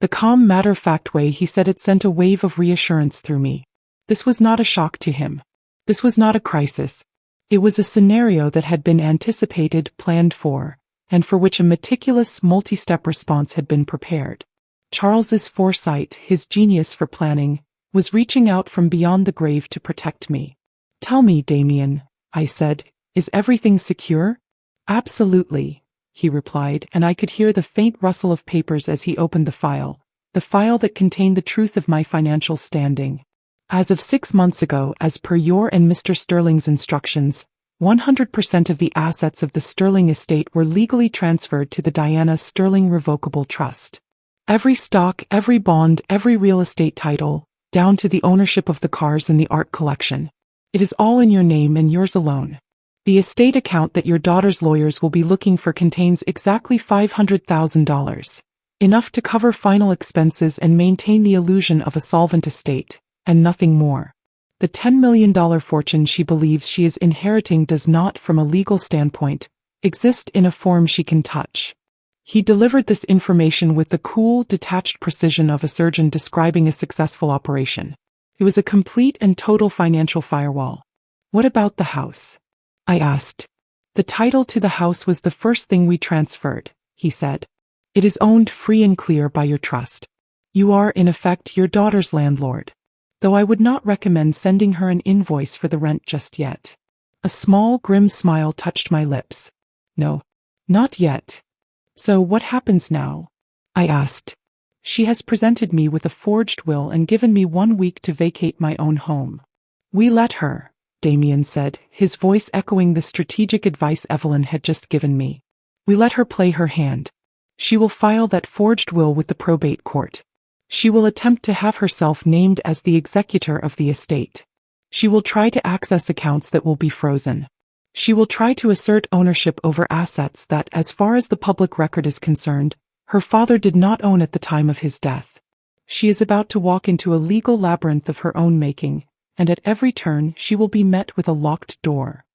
The calm, matter-of-fact way he said it sent a wave of reassurance through me. This was not a shock to him. This was not a crisis. It was a scenario that had been anticipated, planned for, and for which a meticulous, multi-step response had been prepared. Charles's foresight, his genius for planning, was reaching out from beyond the grave to protect me. Tell me, Damian, I said, is everything secure? Absolutely, he replied, and I could hear the faint rustle of papers as he opened the file that contained the truth of my financial standing. As of 6 months ago, as per your and Mr. Sterling's instructions, 100% of the assets of the Sterling estate were legally transferred to the Diana Sterling Revocable Trust. Every stock, every bond, every real estate title, down to the ownership of the cars and the art collection. It is all in your name and yours alone. The estate account that your daughter's lawyers will be looking for contains exactly $500,000, enough to cover final expenses and maintain the illusion of a solvent estate, and nothing more. The $10 million fortune she believes she is inheriting does not, from a legal standpoint, exist in a form she can touch. He delivered this information with the cool, detached precision of a surgeon describing a successful operation. It was a complete and total financial firewall. What about the house? I asked. The title to the house was the first thing we transferred, he said. It is owned free and clear by your trust. You are, in effect, your daughter's landlord. Though I would not recommend sending her an invoice for the rent just yet. A small, grim smile touched my lips. No, not yet. So what happens now? I asked. She has presented me with a forged will and given me 1 week to vacate my own home. We let her, Damien said, his voice echoing the strategic advice Evelyn had just given me. We let her play her hand. She will file that forged will with the probate court. She will attempt to have herself named as the executor of the estate. She will try to access accounts that will be frozen. She will try to assert ownership over assets that, as far as the public record is concerned, her father did not own at the time of his death. She is about to walk into a legal labyrinth of her own making, and at every turn she will be met with a locked door.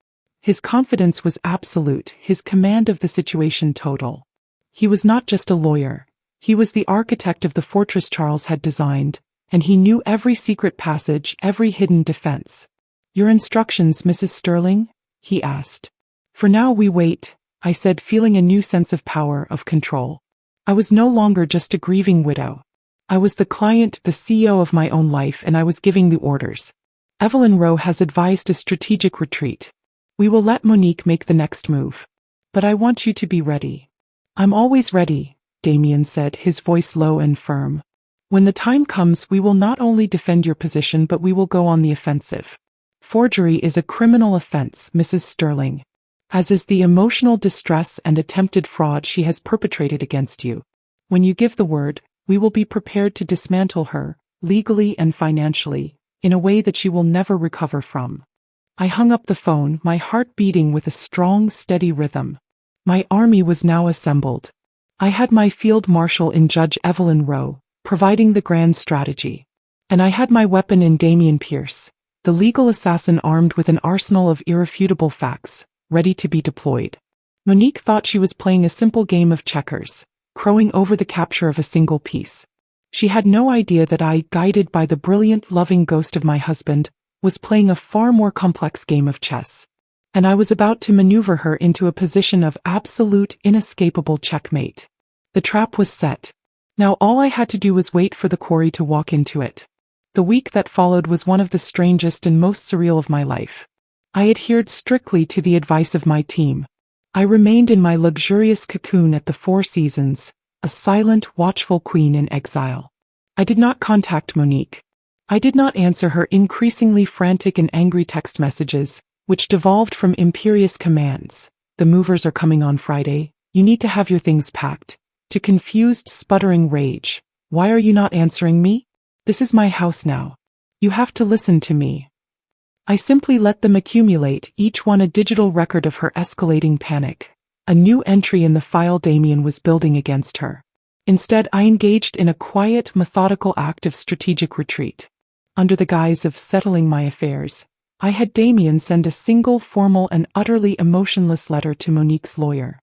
His confidence was absolute, his command of the situation total. He was not just a lawyer. He was the architect of the fortress Charles had designed, and he knew every secret passage, every hidden defense. Your instructions, Mrs. Sterling? He asked. For now we wait, I said, feeling a new sense of power, of control. I was no longer just a grieving widow. I was the client, the CEO of my own life, and I was giving the orders. Evelyn Rowe has advised a strategic retreat. We will let Monique make the next move. But I want you to be ready. I'm always ready, Damien said, his voice low and firm. When the time comes, we will not only defend your position but we will go on the offensive. Forgery is a criminal offense, Mrs. Sterling, as is the emotional distress and attempted fraud she has perpetrated against you. When you give the word, we will be prepared to dismantle her, legally and financially, in a way that she will never recover from. I hung up the phone, my heart beating with a strong, steady rhythm. My army was now assembled. I had my field marshal in Judge Evelyn Rowe, providing the grand strategy. And I had my weapon in Damien Pierce, the legal assassin armed with an arsenal of irrefutable facts, ready to be deployed. Monique thought she was playing a simple game of checkers, crowing over the capture of a single piece. She had no idea that I, guided by the brilliant, loving ghost of my husband, was playing a far more complex game of chess. And I was about to maneuver her into a position of absolute, inescapable checkmate. The trap was set. Now all I had to do was wait for the quarry to walk into it. The week that followed was one of the strangest and most surreal of my life. I adhered strictly to the advice of my team. I remained in my luxurious cocoon at the Four Seasons, a silent, watchful queen in exile. I did not contact Monique. I did not answer her increasingly frantic and angry text messages, which devolved from imperious commands. The movers are coming on Friday. You need to have your things packed. To confused, sputtering rage. Why are you not answering me? This is my house now. You have to listen to me. I simply let them accumulate, each one a digital record of her escalating panic. A new entry in the file Damien was building against her. Instead, I engaged in a quiet, methodical act of strategic retreat. Under the guise of settling my affairs, I had Damien send a single formal and utterly emotionless letter to Monique's lawyer.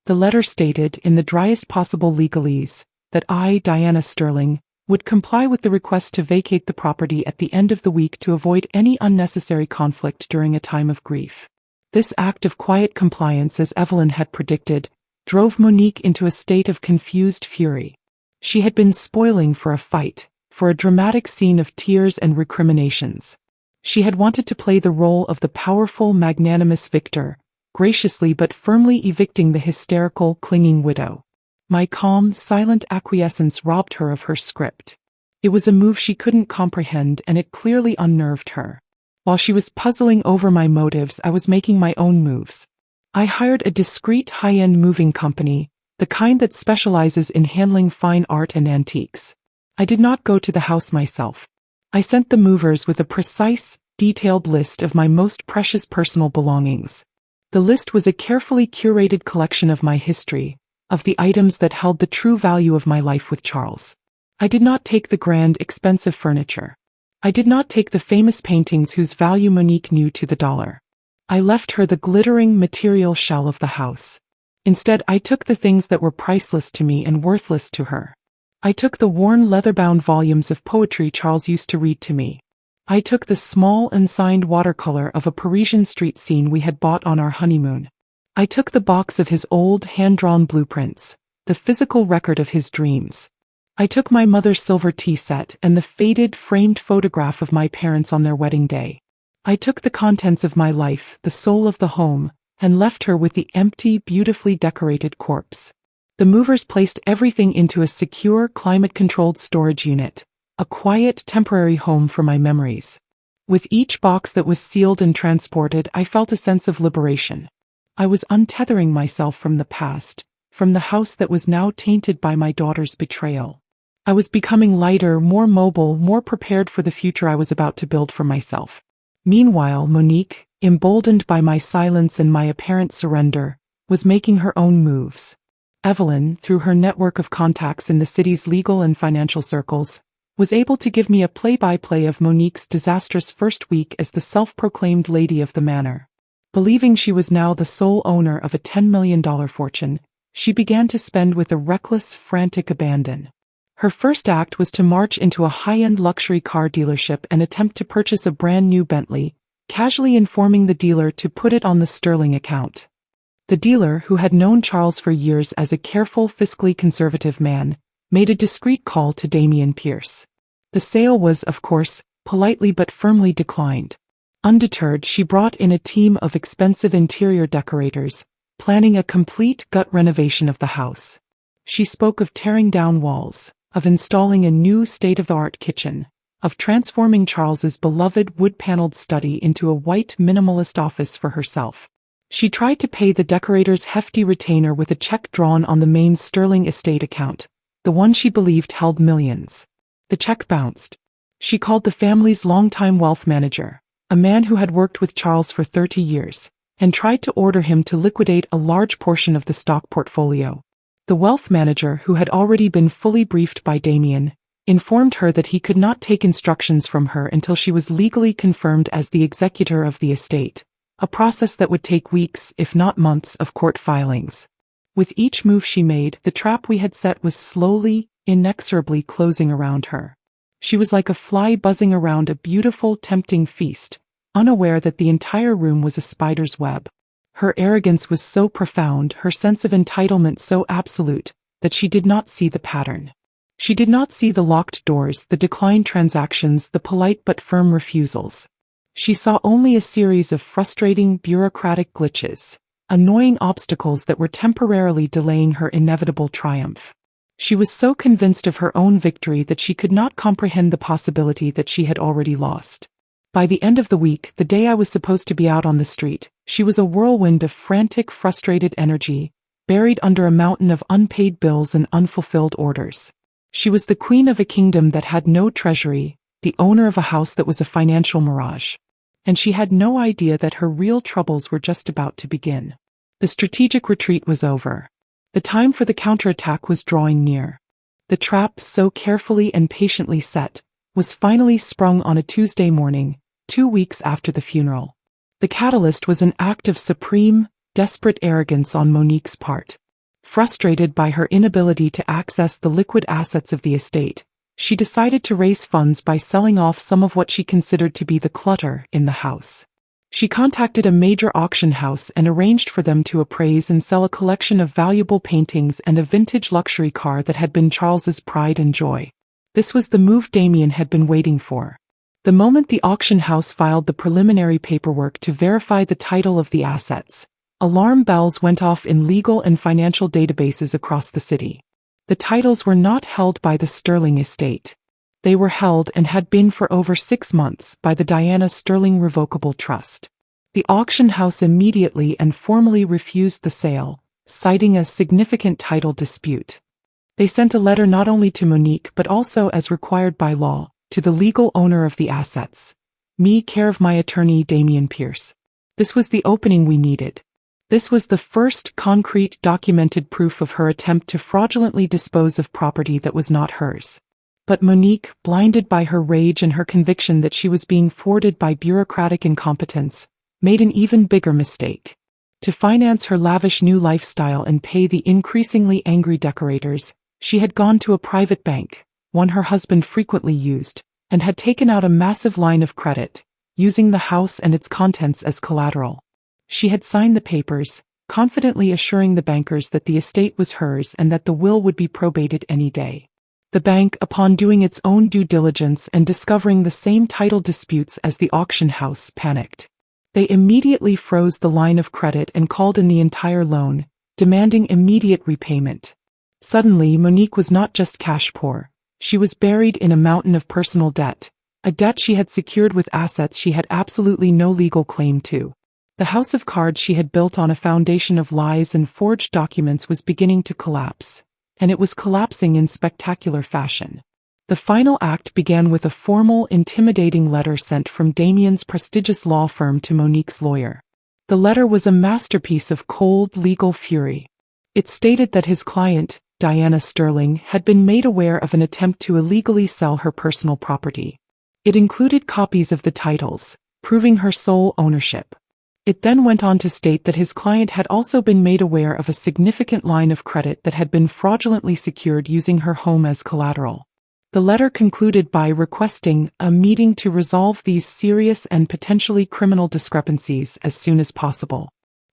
The letter stated, in the driest possible legalese, that I, Diana Sterling, would comply with the request to vacate the property at the end of the week to avoid any unnecessary conflict during a time of grief. This act of quiet compliance, as Evelyn had predicted, drove Monique into a state of confused fury. She had been spoiling for a fight, for a dramatic scene of tears and recriminations. She had wanted to play the role of the powerful, magnanimous victor, graciously but firmly evicting the hysterical, clinging widow. My calm, silent acquiescence robbed her of her script. It was a move she couldn't comprehend, and it clearly unnerved her. While she was puzzling over my motives, I was making my own moves. I hired a discreet high-end moving company, the kind that specializes in handling fine art and antiques. I did not go to the house myself. I sent the movers with a precise, detailed list of my most precious personal belongings. The list was a carefully curated collection of my history, of the items that held the true value of my life with Charles. I did not take the grand, expensive furniture. I did not take the famous paintings whose value Monique knew to the dollar. I left her the glittering material shell of the house. Instead, I took the things that were priceless to me and worthless to her. I took the worn leather-bound volumes of poetry Charles used to read to me. I took the small unsigned watercolor of a Parisian street scene we had bought on our honeymoon. I took the box of his old hand-drawn blueprints, the physical record of his dreams. I took my mother's silver tea set and the faded framed photograph of my parents on their wedding day. I took the contents of my life, the soul of the home, and left her with the empty, beautifully decorated corpse. The movers placed everything into a secure, climate-controlled storage unit, a quiet, temporary home for my memories. With each box that was sealed and transported, I felt a sense of liberation. I was untethering myself from the past, from the house that was now tainted by my daughter's betrayal. I was becoming lighter, more mobile, more prepared for the future I was about to build for myself. Meanwhile, Monique, emboldened by my silence and my apparent surrender, was making her own moves. Evelyn, through her network of contacts in the city's legal and financial circles, was able to give me a play-by-play of Monique's disastrous first week as the self-proclaimed lady of the manor. Believing she was now the sole owner of a $10 million fortune, she began to spend with a reckless, frantic abandon. Her first act was to march into a high-end luxury car dealership and attempt to purchase a brand-new Bentley, casually informing the dealer to put it on the Sterling account. The dealer, who had known Charles for years as a careful, fiscally conservative man, made a discreet call to Damian Pierce. The sale was, of course, politely but firmly declined. Undeterred, she brought in a team of expensive interior decorators, planning a complete gut renovation of the house. She spoke of tearing down walls, of installing a new state-of-the-art kitchen, of transforming Charles's beloved wood-paneled study into a white minimalist office for herself. She tried to pay the decorator's hefty retainer with a check drawn on the main Sterling estate account, the one she believed held millions. The check bounced. She called the family's longtime wealth manager, a man who had worked with Charles for 30 years, and tried to order him to liquidate a large portion of the stock portfolio. The wealth manager, who had already been fully briefed by Damian, informed her that he could not take instructions from her until she was legally confirmed as the executor of the estate, a process that would take weeks, if not months, of court filings. With each move she made, the trap we had set was slowly, inexorably closing around her. She was like a fly buzzing around a beautiful, tempting feast, unaware that the entire room was a spider's web. Her arrogance was so profound, her sense of entitlement so absolute, that she did not see the pattern. She did not see the locked doors, the declined transactions, the polite but firm refusals. She saw only a series of frustrating, bureaucratic glitches, annoying obstacles that were temporarily delaying her inevitable triumph. She was so convinced of her own victory that she could not comprehend the possibility that she had already lost. By the end of the week, the day I was supposed to be out on the street, she was a whirlwind of frantic, frustrated energy, buried under a mountain of unpaid bills and unfulfilled orders. She was the queen of a kingdom that had no treasury, the owner of a house that was a financial mirage. And she had no idea that her real troubles were just about to begin. The strategic retreat was over. The time for the counterattack was drawing near. The trap, so carefully and patiently set, was finally sprung on a Tuesday morning, 2 weeks after the funeral. The catalyst was an act of supreme, desperate arrogance on Monique's part. Frustrated by her inability to access the liquid assets of the estate, she decided to raise funds by selling off some of what she considered to be the clutter in the house. She contacted a major auction house and arranged for them to appraise and sell a collection of valuable paintings and a vintage luxury car that had been Charles's pride and joy. This was the move Damian had been waiting for. The moment the auction house filed the preliminary paperwork to verify the title of the assets, alarm bells went off in legal and financial databases across the city. The titles were not held by the Sterling estate. They were held and had been for over 6 months by the Diana Sterling Revocable Trust. The auction house immediately and formally refused the sale, citing a significant title dispute. They sent a letter not only to Monique but also, as required by law, to the legal owner of the assets. Me, care of my attorney Damian Pierce. This was the opening we needed. This was the first concrete documented proof of her attempt to fraudulently dispose of property that was not hers. But Monique, blinded by her rage and her conviction that she was being thwarted by bureaucratic incompetence, made an even bigger mistake. To finance her lavish new lifestyle and pay the increasingly angry decorators, she had gone to a private bank, one her husband frequently used, and had taken out a massive line of credit, using the house and its contents as collateral. She had signed the papers, confidently assuring the bankers that the estate was hers and that the will would be probated any day. The bank, upon doing its own due diligence and discovering the same title disputes as the auction house, panicked. They immediately froze the line of credit and called in the entire loan, demanding immediate repayment. Suddenly, Monique was not just cash poor. She was buried in a mountain of personal debt, a debt she had secured with assets she had absolutely no legal claim to. The house of cards she had built on a foundation of lies and forged documents was beginning to collapse, and it was collapsing in spectacular fashion. The final act began with a formal, intimidating letter sent from Damian's prestigious law firm to Monique's lawyer. The letter was a masterpiece of cold legal fury. It stated that his client, Diana Sterling, had been made aware of an attempt to illegally sell her personal property. It included copies of the titles, proving her sole ownership. It then went on to state that his client had also been made aware of a significant line of credit that had been fraudulently secured using her home as collateral. The letter concluded by requesting a meeting to resolve these serious and potentially criminal discrepancies as soon as possible.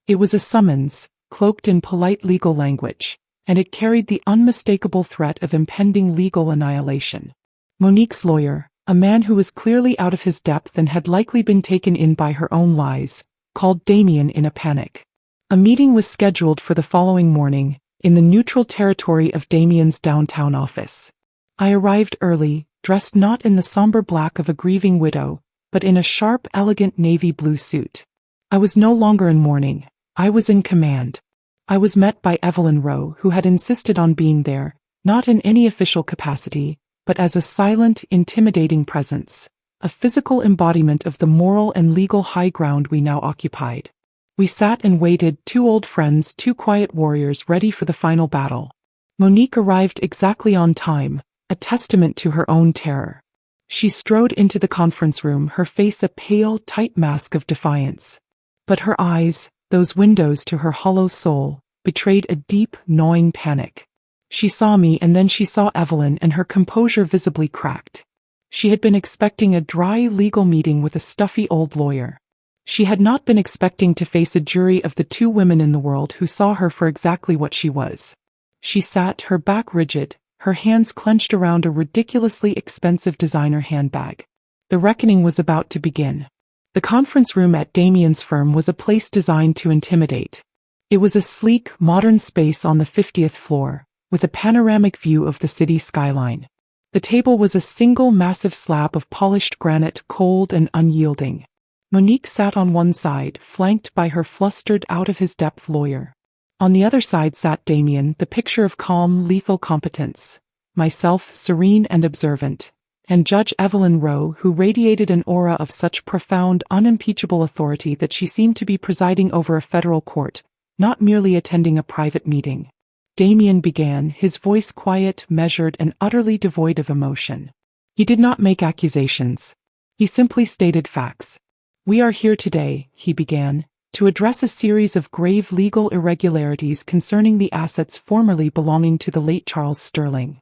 It was a summons, cloaked in polite legal language, and it carried the unmistakable threat of impending legal annihilation. Monique's lawyer, a man who was clearly out of his depth and had likely been taken in by her own lies, called Damian in a panic. A meeting was scheduled for the following morning, in the neutral territory of Damian's downtown office. I arrived early, dressed not in the somber black of a grieving widow, but in a sharp, elegant navy blue suit. I was no longer in mourning. I was in command. I was met by Evelyn Rowe, who had insisted on being there, not in any official capacity, but as a silent, intimidating presence, a physical embodiment of the moral and legal high ground we now occupied. We sat and waited, two old friends, two quiet warriors ready for the final battle. Monique arrived exactly on time, a testament to her own terror. She strode into the conference room, her face a pale, tight mask of defiance. But her eyes, those windows to her hollow soul, betrayed a deep, gnawing panic. She saw me and then she saw Evelyn, and her composure visibly cracked. She had been expecting a dry legal meeting with a stuffy old lawyer. She had not been expecting to face a jury of the two women in the world who saw her for exactly what she was. She sat, her back rigid, her hands clenched around a ridiculously expensive designer handbag. The reckoning was about to begin. The conference room at Damian's firm was a place designed to intimidate. It was a sleek, modern space on the 50th floor, with a panoramic view of the city skyline. The table was a single massive slab of polished granite, cold and unyielding. Monique sat on one side, flanked by her flustered, out-of-his-depth lawyer. On the other side sat Damian, the picture of calm, lethal competence, myself, serene and observant, and Judge Evelyn Rowe, who radiated an aura of such profound, unimpeachable authority that she seemed to be presiding over a federal court, not merely attending a private meeting. Damian began, his voice quiet, measured, and utterly devoid of emotion. He did not make accusations. He simply stated facts. "We are here today," he began, "to address a series of grave legal irregularities concerning the assets formerly belonging to the late Charles Sterling."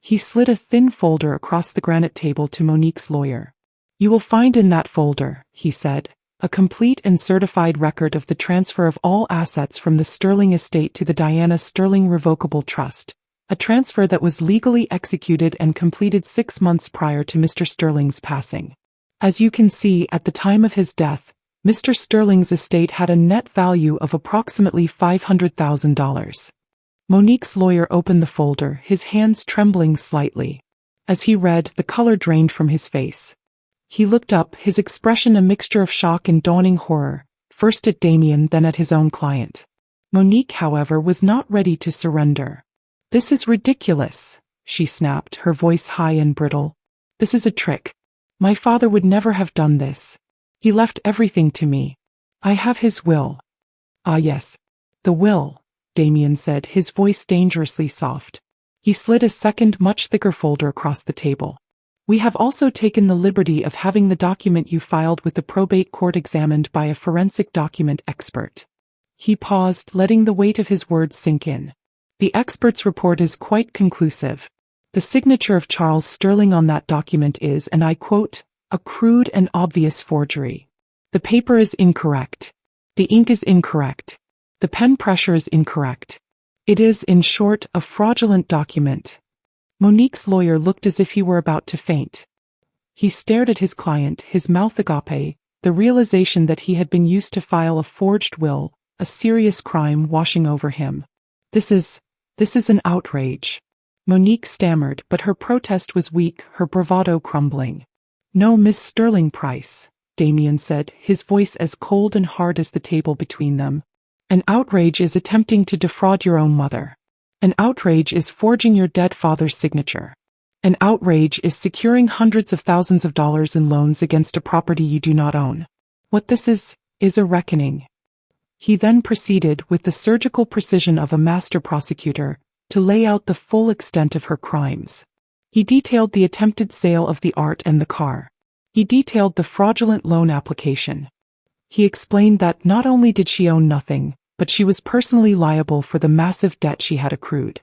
He slid a thin folder across the granite table to Monique's lawyer. "You will find in that folder," he said, "a complete and certified record of the transfer of all assets from the Sterling estate to the Diana Sterling Revocable Trust, a transfer that was legally executed and completed 6 months prior to Mr. Sterling's passing. As you can see, at the time of his death, Mr. Sterling's estate had a net value of approximately $500,000. Monique's lawyer opened the folder, his hands trembling slightly. As he read, the color drained from his face. He looked up, his expression a mixture of shock and dawning horror, first at Damien then at his own client. Monique, however, was not ready to surrender. "This is ridiculous," she snapped, her voice high and brittle. "This is a trick. My father would never have done this. He left everything to me. I have his will." "Ah yes. The will," Damien said, his voice dangerously soft. He slid a second, much thicker folder across the table. "We have also taken the liberty of having the document you filed with the probate court examined by a forensic document expert." He paused, letting the weight of his words sink in. "The expert's report is quite conclusive. The signature of Charles Sterling on that document is, and I quote, a crude and obvious forgery. The paper is incorrect. The ink is incorrect. The pen pressure is incorrect. It is, in short, a fraudulent document." Monique's lawyer looked as if he were about to faint. He stared at his client, his mouth agape, the realization that he had been used to file a forged will, a serious crime washing over him. This is an outrage." Monique stammered, but her protest was weak, her bravado crumbling. "No, Miss Sterling Price," Damien said, his voice as cold and hard as the table between them. "An outrage is attempting to defraud your own mother. An outrage is forging your dead father's signature. An outrage is securing hundreds of thousands of dollars in loans against a property you do not own. What this is a reckoning." He then proceeded, with the surgical precision of a master prosecutor, to lay out the full extent of her crimes. He detailed the attempted sale of the art and the car. He detailed the fraudulent loan application. He explained that not only did she own nothing, but she was personally liable for the massive debt she had accrued.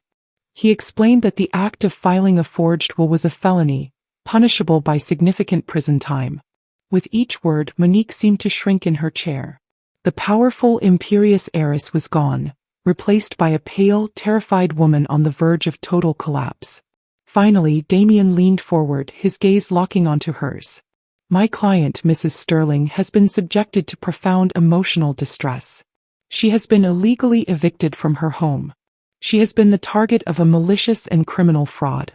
He explained that the act of filing a forged will was a felony, punishable by significant prison time. With each word, Monique seemed to shrink in her chair. The powerful, imperious heiress was gone, replaced by a pale, terrified woman on the verge of total collapse. Finally, Damien leaned forward, his gaze locking onto hers. "My client, Mrs. Sterling, has been subjected to profound emotional distress. She has been illegally evicted from her home. She has been the target of a malicious and criminal fraud.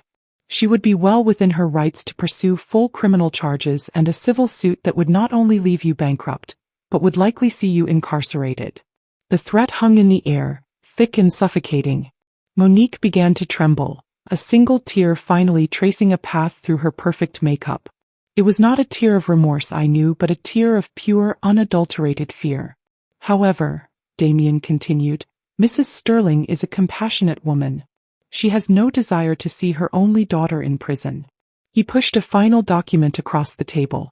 She would be well within her rights to pursue full criminal charges and a civil suit that would not only leave you bankrupt, but would likely see you incarcerated." The threat hung in the air, thick and suffocating. Monique began to tremble, a single tear finally tracing a path through her perfect makeup. It was not a tear of remorse, I knew, but a tear of pure, unadulterated fear. "However," Damien continued, "Mrs. Sterling is a compassionate woman. She has no desire to see her only daughter in prison." He pushed a final document across the table.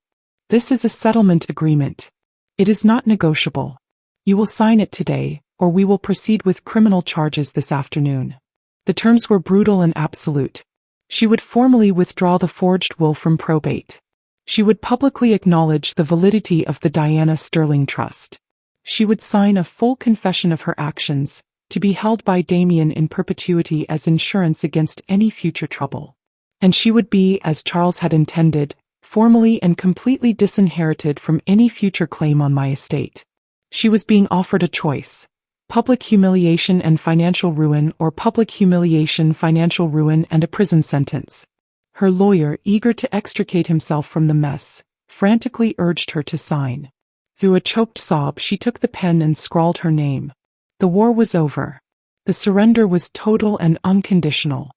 "This is a settlement agreement. It is not negotiable. You will sign it today, or we will proceed with criminal charges this afternoon." The terms were brutal and absolute. She would formally withdraw the forged will from probate. She would publicly acknowledge the validity of the Diana Sterling Trust. She would sign a full confession of her actions, to be held by Damien in perpetuity as insurance against any future trouble. And she would be, as Charles had intended, formally and completely disinherited from any future claim on my estate. She was being offered a choice: public humiliation and financial ruin, or public humiliation, financial ruin, and a prison sentence. Her lawyer, eager to extricate himself from the mess, frantically urged her to sign. Through a choked sob, she took the pen and scrawled her name. The war was over. The surrender was total and unconditional.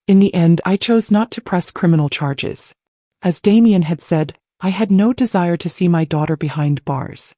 In the end, I chose not to press criminal charges. As Damien had said, I had no desire to see my daughter behind bars.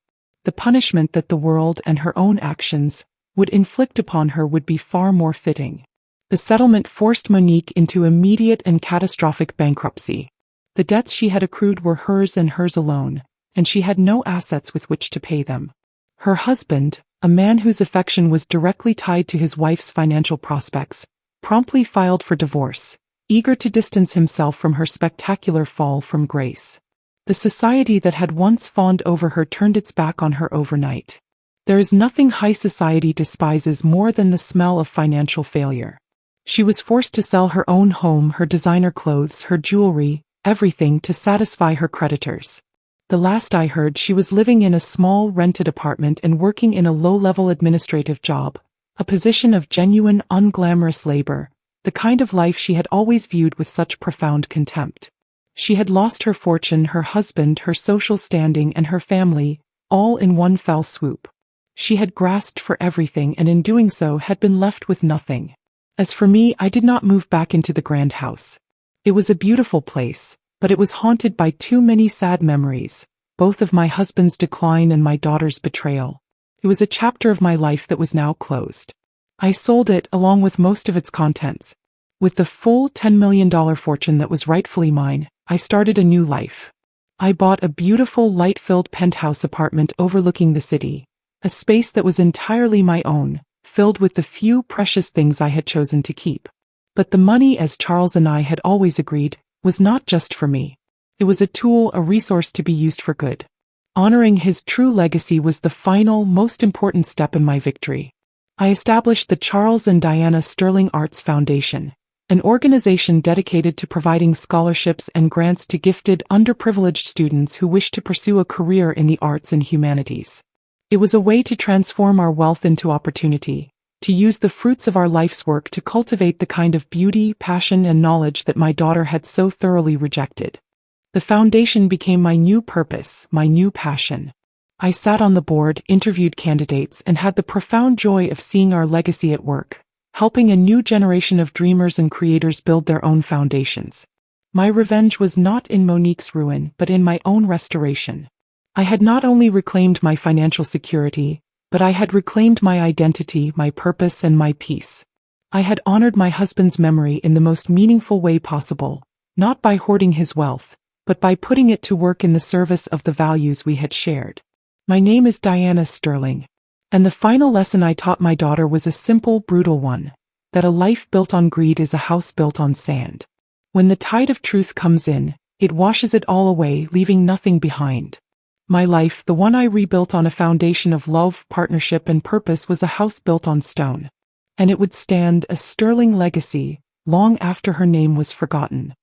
The punishment that the world and her own actions would inflict upon her would be far more fitting. The settlement forced Monique into immediate and catastrophic bankruptcy. The debts she had accrued were hers and hers alone, and she had no assets with which to pay them. Her husband, a man whose affection was directly tied to his wife's financial prospects, promptly filed for divorce, eager to distance himself from her spectacular fall from grace. The society that had once fawned over her turned its back on her overnight. There is nothing high society despises more than the smell of financial failure. She was forced to sell her own home, her designer clothes, her jewelry, everything to satisfy her creditors. The last I heard, she was living in a small rented apartment and working in a low-level administrative job, a position of genuine, unglamorous labor, the kind of life she had always viewed with such profound contempt. She had lost her fortune, her husband, her social standing, and her family, all in one fell swoop. She had grasped for everything and in doing so had been left with nothing. As for me, I did not move back into the grand house. It was a beautiful place, but it was haunted by too many sad memories, both of my husband's decline and my daughter's betrayal. It was a chapter of my life that was now closed. I sold it along with most of its contents. With the full $10 million fortune that was rightfully mine, I started a new life. I bought a beautiful light-filled penthouse apartment overlooking the city, a space that was entirely my own, filled with the few precious things I had chosen to keep. But the money, as Charles and I had always agreed, was not just for me. It was a tool, a resource to be used for good. Honoring his true legacy was the final, most important step in my victory. I established the Charles and Diana Sterling Arts Foundation, an organization dedicated to providing scholarships and grants to gifted, underprivileged students who wish to pursue a career in the arts and humanities. It was a way to transform our wealth into opportunity, to use the fruits of our life's work to cultivate the kind of beauty, passion, and knowledge that my daughter had so thoroughly rejected. The foundation became my new purpose, my new passion. I sat on the board, interviewed candidates, and had the profound joy of seeing our legacy at work, helping a new generation of dreamers and creators build their own foundations. My revenge was not in Monique's ruin, but in my own restoration. I had not only reclaimed my financial security, but I had reclaimed my identity, my purpose, and my peace. I had honored my husband's memory in the most meaningful way possible, not by hoarding his wealth, but by putting it to work in the service of the values we had shared. My name is Diana Sterling, and the final lesson I taught my daughter was a simple, brutal one, that a life built on greed is a house built on sand. When the tide of truth comes in, it washes it all away, leaving nothing behind. My life, the one I rebuilt on a foundation of love, partnership, and purpose, was a house built on stone. And it would stand a sterling legacy long after her name was forgotten.